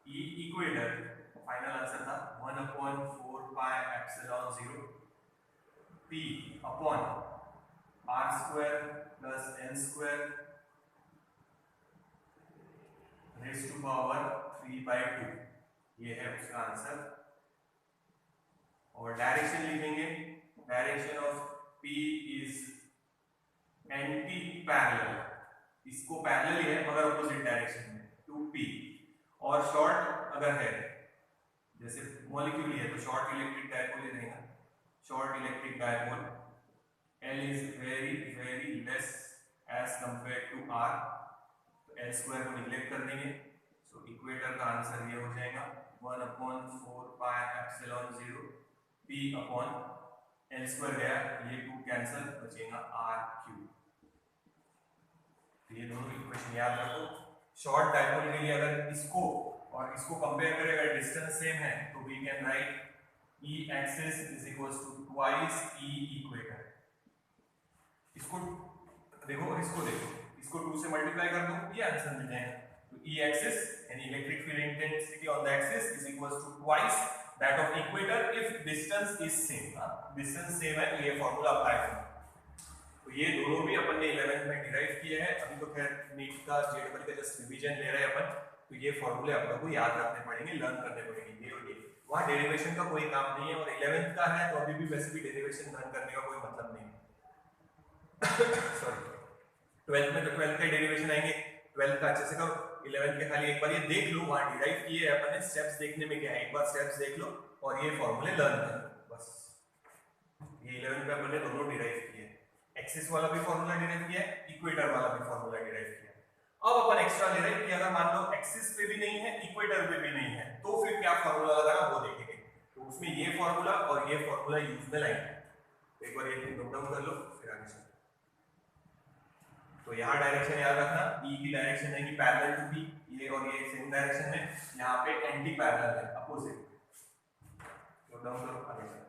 ई इक्वेटर फाइनल आंसर था 1/4 pi epsilon 0 p upon r square plus n square raise to power 3/2 ये है उसका आंसर और डायरेक्शन लिखेंगे direction of P is anti parallel, इसको पैरेलल ही है मगर ऑपोजिट डायरेक्शन में, टू पी। और शॉर्ट अगर है, जैसे मॉलिक्यूल है तो शॉर्ट इलेक्ट्रिक डायपोल ही रहेगा, short electric dipole L is very very less as compared to R, तो L स्क्वायर को निगलेक्ट कर देंगे, सो इक्वेटर का आंसर ये हो जाएगा 1/4 pi epsilon 0 P upon L square गया, ये 2 कैंसिल, बचेगा R क्यूब। तो ये दोनों इक्वेशन याद रखो। शॉर्ट डायपोल के लिए अगर इसको और इसको कंपेयर करें, अगर डिस्टेंस सेम है तो we can write E axis is equals to twice E equator. इसको देखो और इसको देखो, इसको 2 से मल्टीप्लाई कर दो, ये आंसर मिल जाएगा। तो E एक्सिस यानी electric field intensity on the axis is equals to twice that of equator if distance is same. Distance same है तो ये फार्मूला अप्लाई करना। तो ये दोनों भी अपन ने 11th में डिराइव किए हैं। अभी तो खैर नीट का जेडबल का जस्ट रिवीजन ले रहे हैं अपन, तो ये फार्मूले आप लोगों को याद रखने पड़ेंगे, लर्न करने पड़ेंगे, ये और ये। वहाँ डेरिवेशन का कोई काम नहीं है, और 11th का है तो अभी भी वैसे भी डेरिवेशन लर्न करने का कोई मतलब नहीं है। सॉरी, 12th में तो 12th के डेरिवेशन आएंगे, 12th का अच्छे से करो, 11th के खाली एक बार ये देख लो, वहां डिराइव किए हैं अपन ने, स्टेप्स देखने में क्या है, एक बार स्टेप्स देख लो और ये फार्मूले लर्न कर लो बस। ये 11th में अपन ने दोनों डिराइव किए, एक्सिस वाला भी फार्मूला डिराइव किया है, इक्वेटर वाला भी फार्मूला डिराइव किया है। अब अपन एक्स्ट्रा ले रहे हैं कि अगर मान लो एक्सिस पे भी नहीं है, इक्वेटर पे भी नहीं है, तो फिर क्या फार्मूला लगाना वो देखेंगे। तो उसमें ये फार्मूला और ये फार्मूला यूज में लाएंगे। एक बार ये नोट डाउन कर लो, फिर आगे चलो। तो यहाँ डायरेक्शन याद रखना, E की डायरेक्शन है कि पैरेलल टू P, ये और ये सेम डायरेक्शन में, यहाँ पे एंटी पैरेलल है, अपोजिट। नोट डाउन करो, आगे चलो।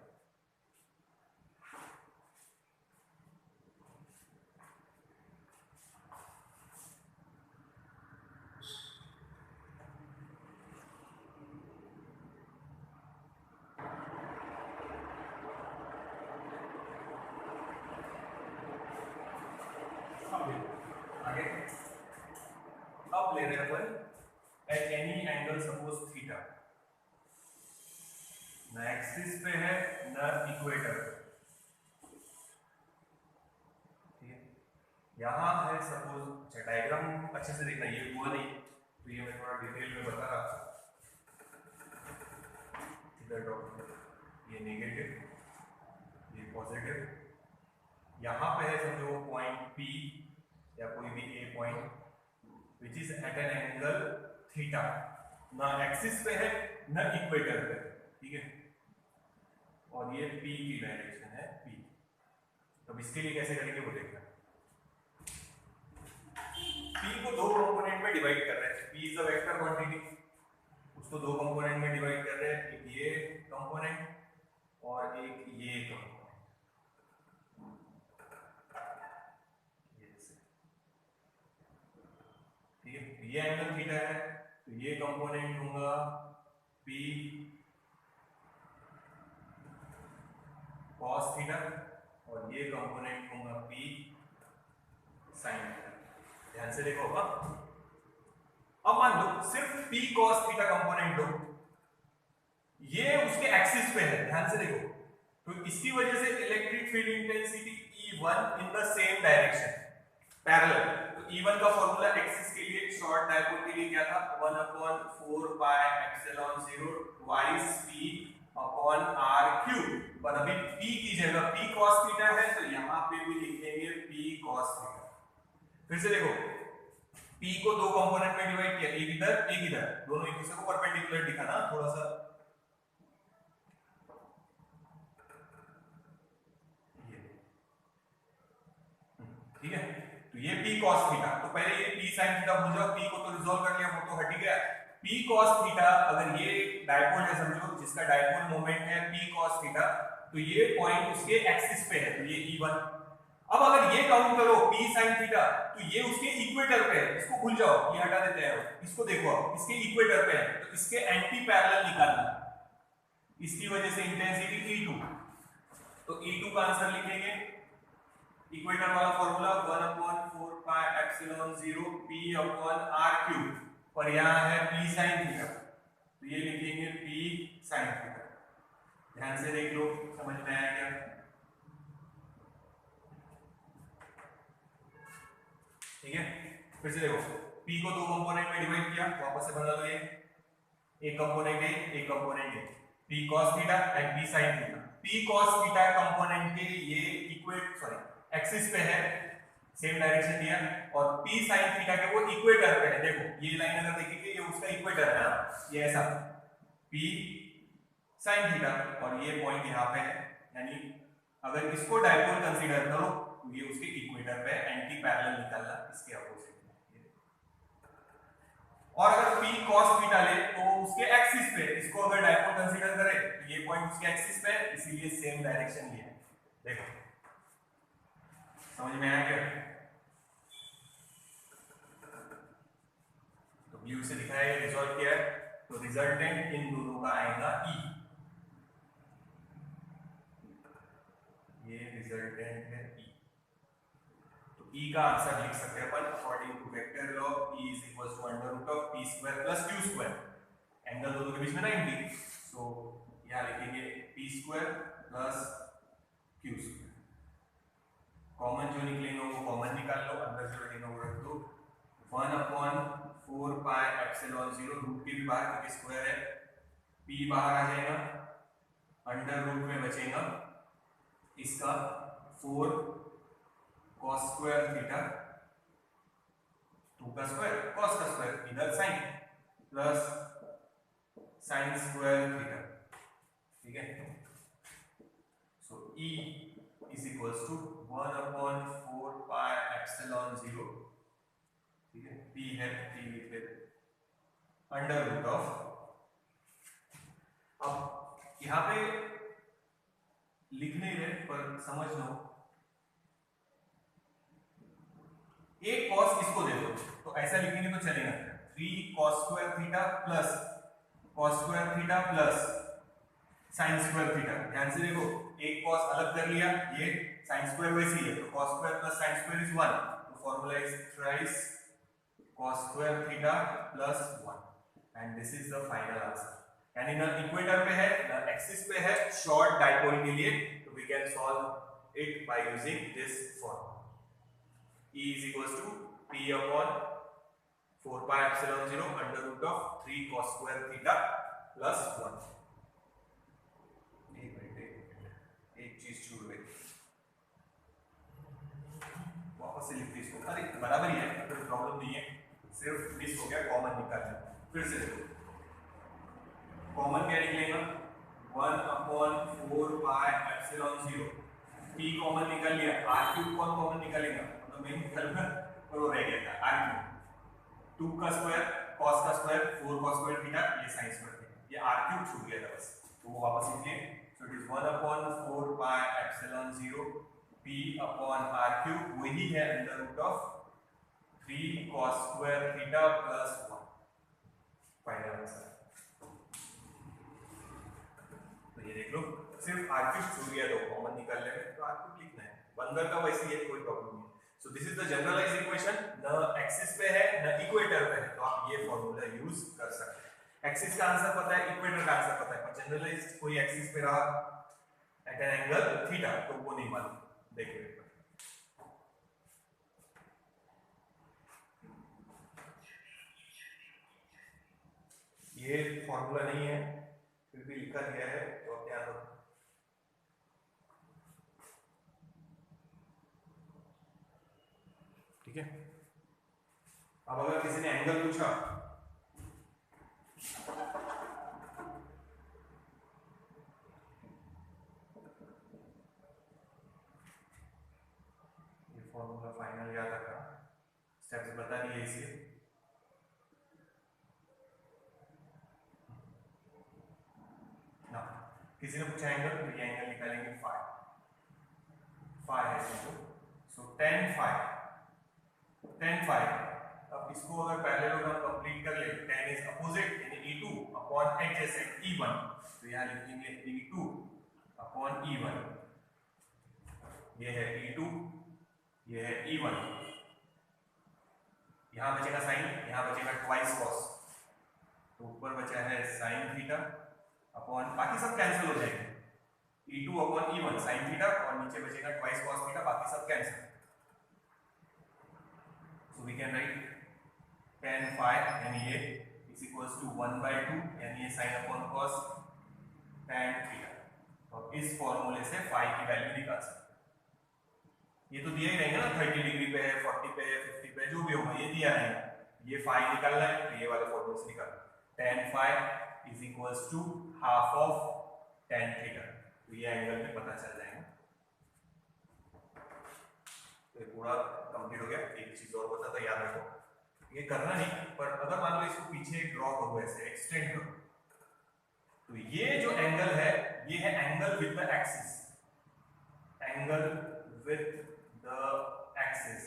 आगे अब ले रहे हैं अपन at any angle suppose theta, न एक्सिस पे है न इक्वेटर, ठीक है। यहाँ है सपोज, अच्छा डायग्राम अच्छे से देखना, ये हुआ नहीं तो ये मैं थोड़ा डिटेल में बता रहा था। इधर डॉट, ये नेगेटिव, ये पॉजिटिव, यहाँ पे है समझो पॉइंट P या कोई भी a point which is at an angle theta, ना एक्सिस पे है ना इक्वेटर पे, ठीक है। और ये P की डायरेक्शन है, P। तो इसके लिए कैसे करेंगे वो देखना। P को दो कंपोनेंट में डिवाइड कर रहे हैं, P is a vector quantity, उसको दो कंपोनेंट में डिवाइड कर रहे हैं, एक ये कंपोनेंट और एक ये कंपोनेंट। ये एंगल थीटा है तो ये कंपोनेंट दूंगा P cos थीटा और ये कंपोनेंट दूंगा P sin थीटा। ध्यान से देखो, अब मान लो सिर्फ P cos थीटा कंपोनेंट लो, ये उसके एक्सिस पे है, ध्यान से देखो, तो इसकी वजह से electric field intensity E1 in the same direction parallel. तो E1 का फॉर्मूला एक्सिस के लिए, शॉर्ट डायपोल के लिए क्या था, 1/4 pi epsilon 0 twice P upon R cube. पर अभी P की जगह P cos थीटा है तो यहाँ पे भी लिखेंगे P cos थीटा। फिर से देखो, P को दो कंपोनेंट में डिवाइड किया, एक इधर एक इधर, दोनों एक दूसरे को परपेंडिकुलर दिखा ना थोड़ा सा, ठीक है। तो ये P cos थीटा, तो पहले ये P sin थीटा भूल जाओ, P को तो रिजॉल्व कर लिया, वो तो हट ही गया। P cos थीटा, अगर ये डायपोल है समझो, जिसका डायपोल मोमेंट है P cos थीटा, तो ये पॉइंट उसके एक्सिस पे है, तो ये E1। अब अगर ये काउंट करो P sin थीटा, तो ये उसके इक्वेटर पे है, इसको भूल जाओ, ये हटा देते हैं, इसको देखो, इसके इक्वेटर पे है, तो इसके एंटी पैरेलल निकालना, इसकी वजह से इंटेंसिटी E2, तो E2 का आंसर लिखेंगे इक्वेटर वाला formula 1/4 pi epsilon 0 P upon R cube, और यहाँ है P sin थीटा, तो ये लिखेंगे P sin थीटा। ध्यान से देख लो, समझ में आया क्या? फिर से देखो, p को दो कंपोनेंट में डिवाइड किया, वापस से बना लो ये, एक कंपोनेंट ए, एक component A, p cos theta and p sin theta. p cos theta component के ये एक्सिस पे है, सेम डायरेक्शन दिया, और p sin थीटा के वो इक्वेटर पे है। देखो ये लाइन अगर देखेंगे ये उसका इक्वेटर है ना, ये ऐसा p sin थीटा, और ये पॉइंट यहाँ पे है, यानी अगर इसको डायपोल कंसीडर करो तो ये उसके इक्वेटर पे एंटी पैरेलल निकलना इसके अपोजिट। और अगर p cos थीटा ले तो उसके एक्सिस पे, इसको अगर डायपोल कंसीडर करें तो ये पॉइंट उसके एक्सिस पे है, इसीलिए सेम डायरेक्शन लिया है। देखो समझ में आया क्या? तो ब्लू से दिखाया है, रिजॉल्व किया है, तो रिजल्टेंट इन दोनों का आएगा e, ये रिजल्टेंट है e। तो e का आंसर लिख सकते हैं अपन according to vector law, e is equal to under root of p square plus q square, angle दोनों के बीच में 90, सो यहां लिखेंगे p square plus q square. Common जो निकलेगा वो कॉमन निकाल लो, अंदर जो रहेगा वो रख दो, 1/4 पाई एप्सिलॉन 0, रूट के भी बाहर क्योंकि स्क्वायर है, p बाहर आ जाएगा, अंडर रूट में बचेगा इसका 4 cos स्क्वायर थीटा, 2 का स्क्वायर cos का स्क्वायर, इधर sin plus sin square theta, ठीक है। So e is equals to 1/4 pi epsilon 0, ठीक है, p है, p लिख लेते, अंडर रूट ऑफ, अब यहां पे लिख नहीं रहे पर समझ लो, एक cos इसको दे दो तो ऐसा लिखेंगे तो चलेगा, 3 cos square theta plus cos square theta plus sin square theta. ध्यान से देखो, एक cos अलग कर लिया, ये sin स्क्वायर वैसे ही है, तो cos square plus sin square is 1, तो formula is thrice cos square theta plus 1, and this is the final answer. यानी ना इक्वेटर पे है ना एक्सिस पे है, शॉर्ट डायपोल के लिए, तो we can solve it by using this formula, E is equals to P upon 4 pi epsilon 0 under root of 3 cos square theta plus 1। एक चीज छूट गई, वापस से लिख दी इसको, अरे बराबर ही है, कोई प्रॉब्लम नहीं है, सिर्फ मिस हो गया, कॉमन निकालना। फिर से देखो, कॉमन क्या निकलेगा, 1/4 pi epsilon 0, P कॉमन निकाल लिया, R क्यूब कॉमन निकालेगा, मेन निकालना और वो रह गया था r क्यूब, 2 का स्क्वायर cos का स्क्वायर 4 cos स्क्वायर थीटा, ये sin स्क्वायर थीटा, ये r क्यूब छूट गया था बस, तो वो वापस लिखिए, so it is 1/4 pi epsilon 0 p upon r cube, वही है under root of 3 cos square theta plus 1, final answer. तो ये देख लो, सिर्फ r क्यूब छूट गया, तो कॉमन निकाल लेंगे, तो r क्यूब लिखना है, बंदर का वैसे ही है, कोई प्रॉब्लम नहीं। So this is the generalized equation, न एक्सिस पे है न इक्वेटर पे है, तो आप ये फॉर्मूला यूज कर सकते हैं। एक्सिस का आंसर पता है, इक्वेटर का आंसर पता है, पर जनरलाइज्ड कोई एक्सिस पे रहा एट एन एंगल थीटा तो वो नहीं मालूम, देखिए ये फॉर्मूला नहीं है फिर भी लिखा गया है, तो आप ध्यान रखो। ठीक है, अब अगर किसी ने एंगल पूछा, ये फॉर्मूला फाइनल याद रखना, स्टेप्स बता दिए इसे। ना किसी ने पूछा एंगल, तो ये एंगल निकालेंगे फाई, फाई है सो tan फाई, tan फाई। अब इसको अगर पहले लोग हम कंप्लीट कर ले, tan इज अपोजिट यानी e2 अपॉन एडजेसेंट e1, तो यहां लिखेंगे e2 अपॉन e1, ये है e2, ये है e1, यहां बचेगा sin, यहां बचेगा ट्वाइस cos, तो ऊपर बचा है sin थीटा अपॉन, बाकी सब कैंसिल हो जाएंगे, e2 upon e1 sin theta, और नीचे बचेगा ट्वाइस cos थीटा, बाकी सब cancel. So we can write tan phi यानी ये is equals to 1/2 यानी ये sin upon cos tan theta। और इस फॉर्मूले से phi की वैल्यू निकाल सकते हैं। ये तो दिया ही रहेगा ना, 30 डिग्री पे है, 40 पे है, 50 पे जो भी होगा ये दिया रहेगा। ये phi निकालना है तो ये वाले फॉर्मूले से निकालना। tan phi is equals to half of tan theta। तो ये एंगल भी पता चल जाएगा। तो ये पूरा कंप्लीट हो गया। एक चीज और बता तो याद रखो, ये करना नहीं, पर अगर मान लो इसको पीछे ड्रॉ करो, ऐसे एक्सटेंड करो, तो ये जो एंगल है ये है angle with the axis. Angle with the axis,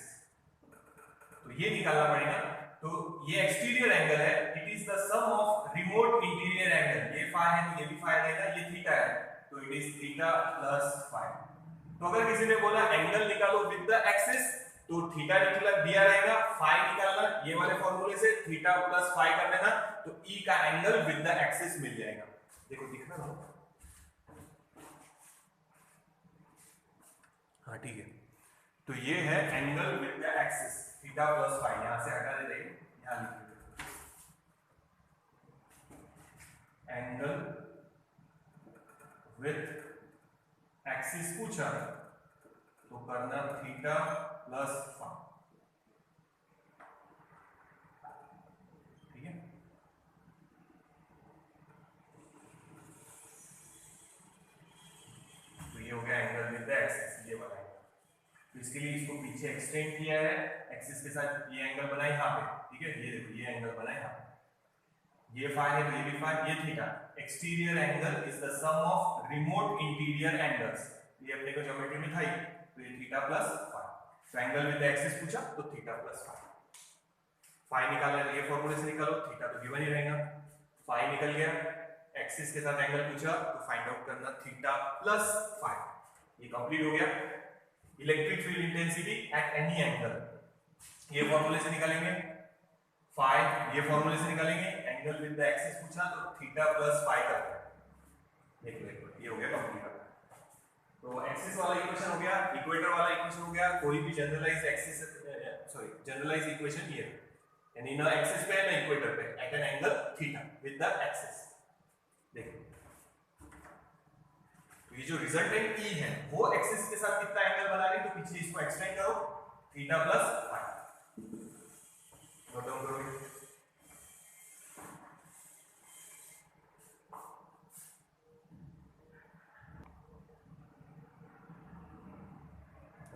तो ये निकालना पड़ेगा। तो ये एक्सटीरियर एंगल है, it is the sum of remote interior angle. ये फाई है तो ये भी फाई रहेगा, ये थीटा है तो it is theta plus phi. तो अगर किसी ने बोला एंगल निकालो विद द एक्सिस, तो थीटा निकला दिया रहेगा, फाई निकालना ये वाले फॉर्मूले से थीटा प्लस फाई कर देना, तो ई का एंगल विद द एक्सिस मिल जाएगा। देखो दिख रहा ना? हाँ ठीक है। तो ये है angle with the axis, theta plus phi. यहां से हटा देते हैं, यहां लिख देते हैं एंगल विद एक्सिस पूछा तो करना थीटा प्लस फाई। ठीक है, तो ये हो गया एंगल विद द एक्सिस, ये वाला है। तो इसके लिए इसको पीछे एक्सटेंड किया है, एक्सिस के साथ ये एंगल बना यहाँ पे। ठीक है, ये देखो ये एंगल बना यहाँ पे, ये फाई है तो ये भी फाई, ये theta. Exterior angle is the sum of remote interior angles, ये अपने को ज्योमेट्री में था ही, तो ये थीटा प्लस फाई। तो एंगल विद द एक्सिस पूछा तो थीटा प्लस फाई। फाई निकालना है, ये फॉर्मूले से निकालो, थीटा तो गिवन ही रहेगा। फाई निकल गया, एक्सिस के साथ एंगल पूछा तो फाइंड आउट करना थीटा प्लस फाई। ये कंप्लीट हो गया। Electric field intensity at any angle, ये फॉर्मूले से निकालेंगे। फाई ये फॉर्मूले से निकालेंगे। एंगल विद द एक्सिस पूछा तो थीटा प्लस फाई करते हैं। देखो ये हो गया कंप्लीट। तो एक्सिस वाला इक्वेशन हो गया, इक्वेटर वाला इक्वेशन हो गया। कोई भी generalise axis, sorry generalise equation ये यानी ना एक्सिस पे ना इक्वेटर पे, at an angle theta with the axis. देखो तो ये जो रिजल्टेंट ई है वो एक्सिस के साथ कितना एंगल बना रही है, तो पीछे इसको एक्सटेंड करो, theta plus phi. Note down करोगे।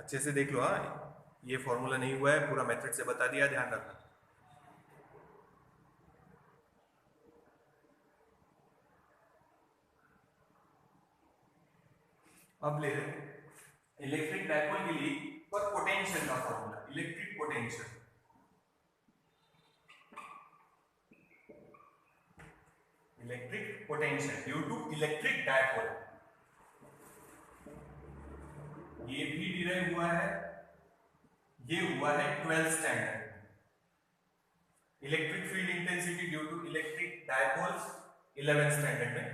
अच्छे से देख लो। हाँ ये फॉर्मूला नहीं हुआ है, पूरा मेथड से बता दिया, ध्यान रखना। अब ले रहे इलेक्ट्रिक डायपोल के लिए पर पोटेंशियल का formula. Electric potential, electric potential due to electric dipole, ये भी डिराइव हुआ है, ये हुआ है 12th स्टैंडर्ड में। Electric field intensity due to electric dipoles 11th standard में।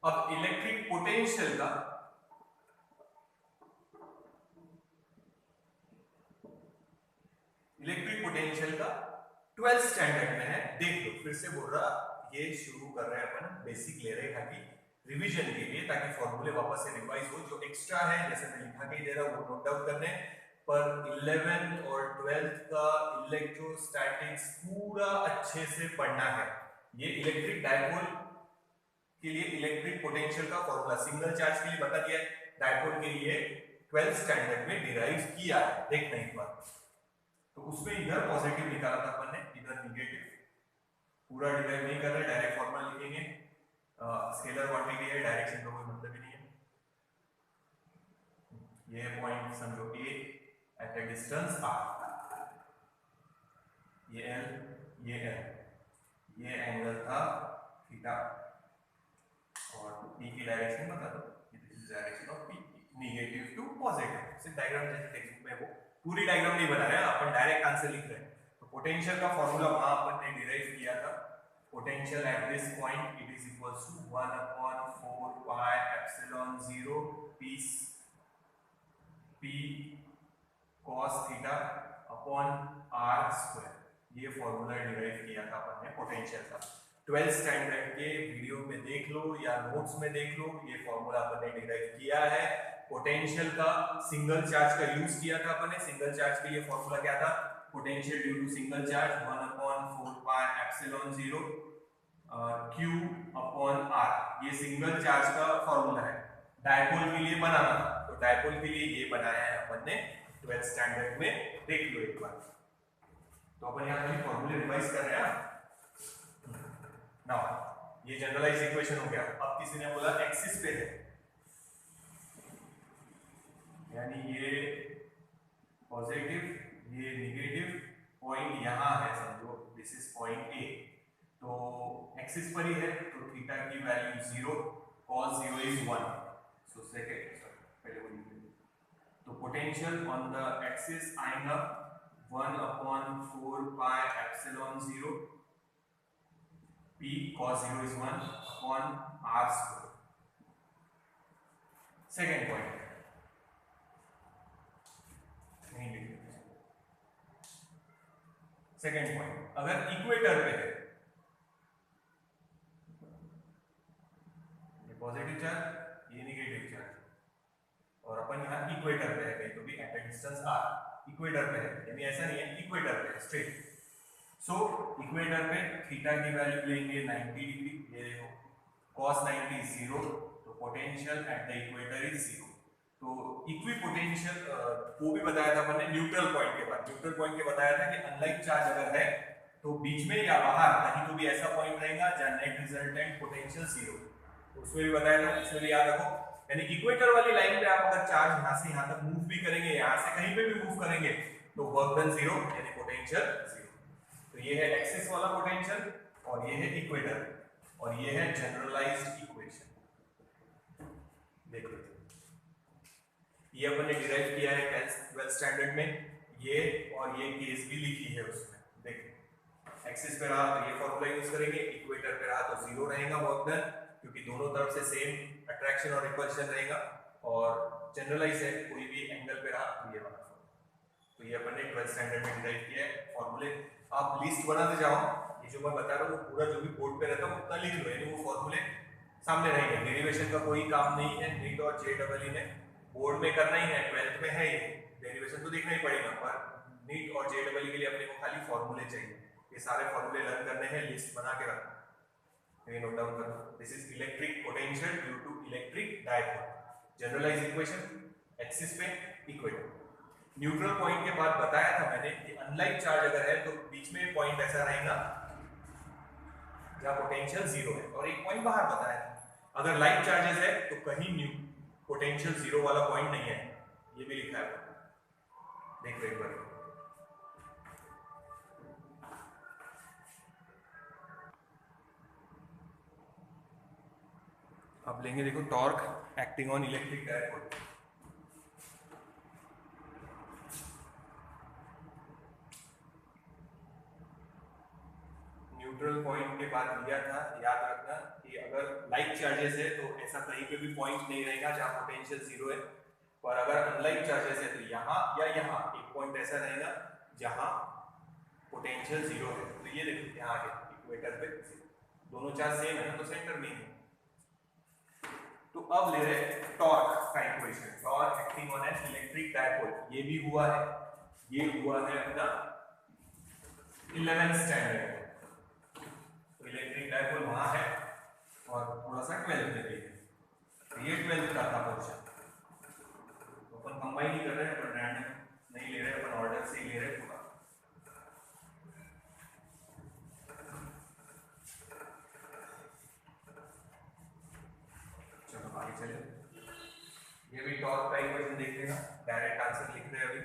अब इलेक्ट्रिक पोटेंशियल का इलेक्ट्रिक पोटेंशियल का 12th स्टैंडर्ड में है। देख लो, फिर से बोल रहा, ये शुरू कर रहे हैं अपन, बेसिक ले रहे हैं खाली रिवीजन के लिए, ताकि फॉर्मूले वापस से रिवाइज हो। जो एक्स्ट्रा है जैसे मैं लिखा के दे रहा हूँ वो नोट डाउन करने, पर 11th और 12th का इलेक्ट्रोस्टैटिक्स पूरा अच्छे से पढ़ना है। ये इलेक्ट्रिक डायपोल के लिए इलेक्ट्रिक पोटेंशियल का फॉर्मूला सिंगल चार्ज के लिए बता दिया है, डायपोल के लिए 12th स्टैंडर्ड में डिराइव किया है। देखना एक बार, तो उसमें इधर पॉजिटिव निकाला था अपन ने, इधर निगेटिव। पूरा डिराइव नहीं कर रहे, डायरेक्ट फॉर्मूला लिखेंगे। स्केलर क्वांटिटी है, डायरेक्शन का कोई मतलब ही नहीं है। ये पॉइंट समझो A at a distance r, ये l, ये l, ये एंगल था थीटा, और p की डायरेक्शन बता दो, this is direction of p, negative to positive. सिर्फ डायग्राम जैसे टेक्स्ट में, वो पूरी डायग्राम नहीं बना रहे हैं अपन, डायरेक्ट आंसर लिख रहे हैं। तो पोटेंशियल का फॉर्मूला वहां अपन ने डिराइव किया था। Potential at this point it is equals to 1/4 pi epsilon 0 p cos theta upon R square. ये फॉर्मूला डिराइव किया था अपन ने पोटेंशियल का। 12th स्टैंडर्ड के वीडियो में देख लो या नोट्स में देख लो, ये फॉर्मूला अपन ने डिराइव किया है पोटेंशियल का। सिंगल चार्ज का यूज किया था अपन ने। सिंगल चार्ज के लिए फॉर्मूला क्या था? Potential due to single charge 1/4 pi epsilon 0 Q upon R। ये सिंगल चार्ज का फॉर्मूला है। डायपोल के लिए बनाना था, तो डायपोल के लिए ये बनाया है अपन ने 12th स्टैंडर्ड में। देख लो एक बार। तो अपन यहाँ खाली फॉर्मूले रिवाइज कर रहे हैं ना। ये जनरलाइज इक्वेशन हो गया। अब किसी ने बोला एक्सिस पे है, यानी ये पॉजिटिव ये निगेटिव, पॉइंट यहाँ है समझो, दिस इज पॉइंट ए। तो एक्सिस पर ही है तो थीटा की value 0, cos 0 is 1। So second पहले वो लिख लेंगे। तो पोटेंशियल ऑन द एक्सिस आएगा 1/4 pi epsilon 0 p cos 0 is 1 upon r square। Second point नहीं लिखेंगे। सेकेंड पॉइंट, अगर इक्वेटर पे है ये पॉजिटिव चार्ज ये निगेटिव चार्ज, और अपन यहाँ इक्वेटर पे है कहीं तो भी eight a distance r, equator पे है, यानी ऐसा नहीं है, इक्वेटर पे है स्ट्रेट। सो इक्वेटर पे थीटा की वैल्यू लेंगे 90 डिग्री। ये देखो cos 90 is 0, तो potential at the equator is 0। तो इक्वी पोटेंशियल वो भी बताया था मैंने न्यूट्रल पॉइंट के बाद। न्यूट्रल पॉइंट के बताया था कि अनलाइक चार्ज अगर है तो बीच में या बाहर कहीं तो भी ऐसा पॉइंट रहेगा जहां नेट रिजल्टेंट पोटेंशियल 0। तो उसमें भी बताया था, इसमें भी याद रखो। यानी इक्वेटर वाली लाइन पे आप अगर चार्ज यहां से यहां तक मूव भी करेंगे, यहां से कहीं पे भी मूव करेंगे, तो वर्क डन 0 यानी पोटेंशियल 0। तो ये है एक्सिस वाला पोटेंशियल और ये है इक्वेटर, और ये है जनरलाइज्ड इक्वेशन। देखो ये अपन ने डिराइव किया है 12th स्टैंडर्ड में, ये और ये केस भी लिखी है उसमें। देखो एक्सिस पे रहा तो ये फॉर्मूला यूज करेंगे, इक्वेटर पे रहा तो 0 रहेगा वर्क डन, क्योंकि दोनों तरफ से सेम अट्रैक्शन और रिपल्शन रहेगा। और जनरलाइज है, कोई भी एंगल पे रहा तो ये वाला। तो ये अपन ने 12th स्टैंडर्ड में डिराइव किया है फॉर्मूले। आप लिस्ट बनाते जाओ, ये जो मैं बता रहा हूँ पूरा जो भी बोर्ड पे रहता है उतना लिख लो, यानी वो फॉर्मूले सामने रहेंगे। डेरिवेशन का कोई काम नहीं है, नीट और JEE ने बोर्ड में करना ही है, 12th में है ये। डेरिवेशन तो देखना ही पड़ेगा, पर नीट और JEE के लिए अपने को खाली फॉर्मूले चाहिए। ये सारे फॉर्मूले लर्न करने हैं, लिस्ट बना के रखो, ये नोट डाउन करो। This is electric potential due to electric dipole. Generalise equation, axis पे इक्वेटर। न्यूट्रल पॉइंट के बाद बताया था मैंने कि अनलाइक चार्ज अगर है तो बीच में पॉइंट ऐसा रहेगा जहां पोटेंशियल 0 है, और एक पॉइंट बाहर बताया था। अगर लाइक चार्जेस है तो कहीं पोटेंशियल 0 वाला पॉइंट नहीं है, ये भी लिखा है। देखो एक बार अब लेंगे, देखो torque acting on electric dipole. Neutral point के बाद लिया था, याद रखना कि अगर लाइक चार्जेस है तो ऐसा कहीं पे भी पॉइंट नहीं रहेगा जहां पोटेंशियल 0 है, और अगर अनलाइक चार्जेस है तो यहाँ या यहाँ एक पॉइंट ऐसा रहेगा जहां पोटेंशियल 0 है। तो ये देखो यहाँ है इक्वेटर पे, दोनों चार्ज सेम है ना, तो सेंटर में है। तो अब ले रहे टॉर्क का equation, torque acting on an electric dipole. ये भी हुआ है, ये हुआ है अपना 11th स्टैंडर्ड। तो इलेक्ट्रिक डायपोल वहां है और थोड़ा सा 12th में भी है, तो ये 12th का था पोर्शन। तो अपन कंबाइन ही कर रहे हैं, अपन रैंडम नहीं ले रहे, अपन ऑर्डर से ही ले रहे हैं पूरा। चलो आगे चले। ये भी टॉर्क का इक्वेशन देख लेना, डायरेक्ट आंसर लिख रहे हैं अभी।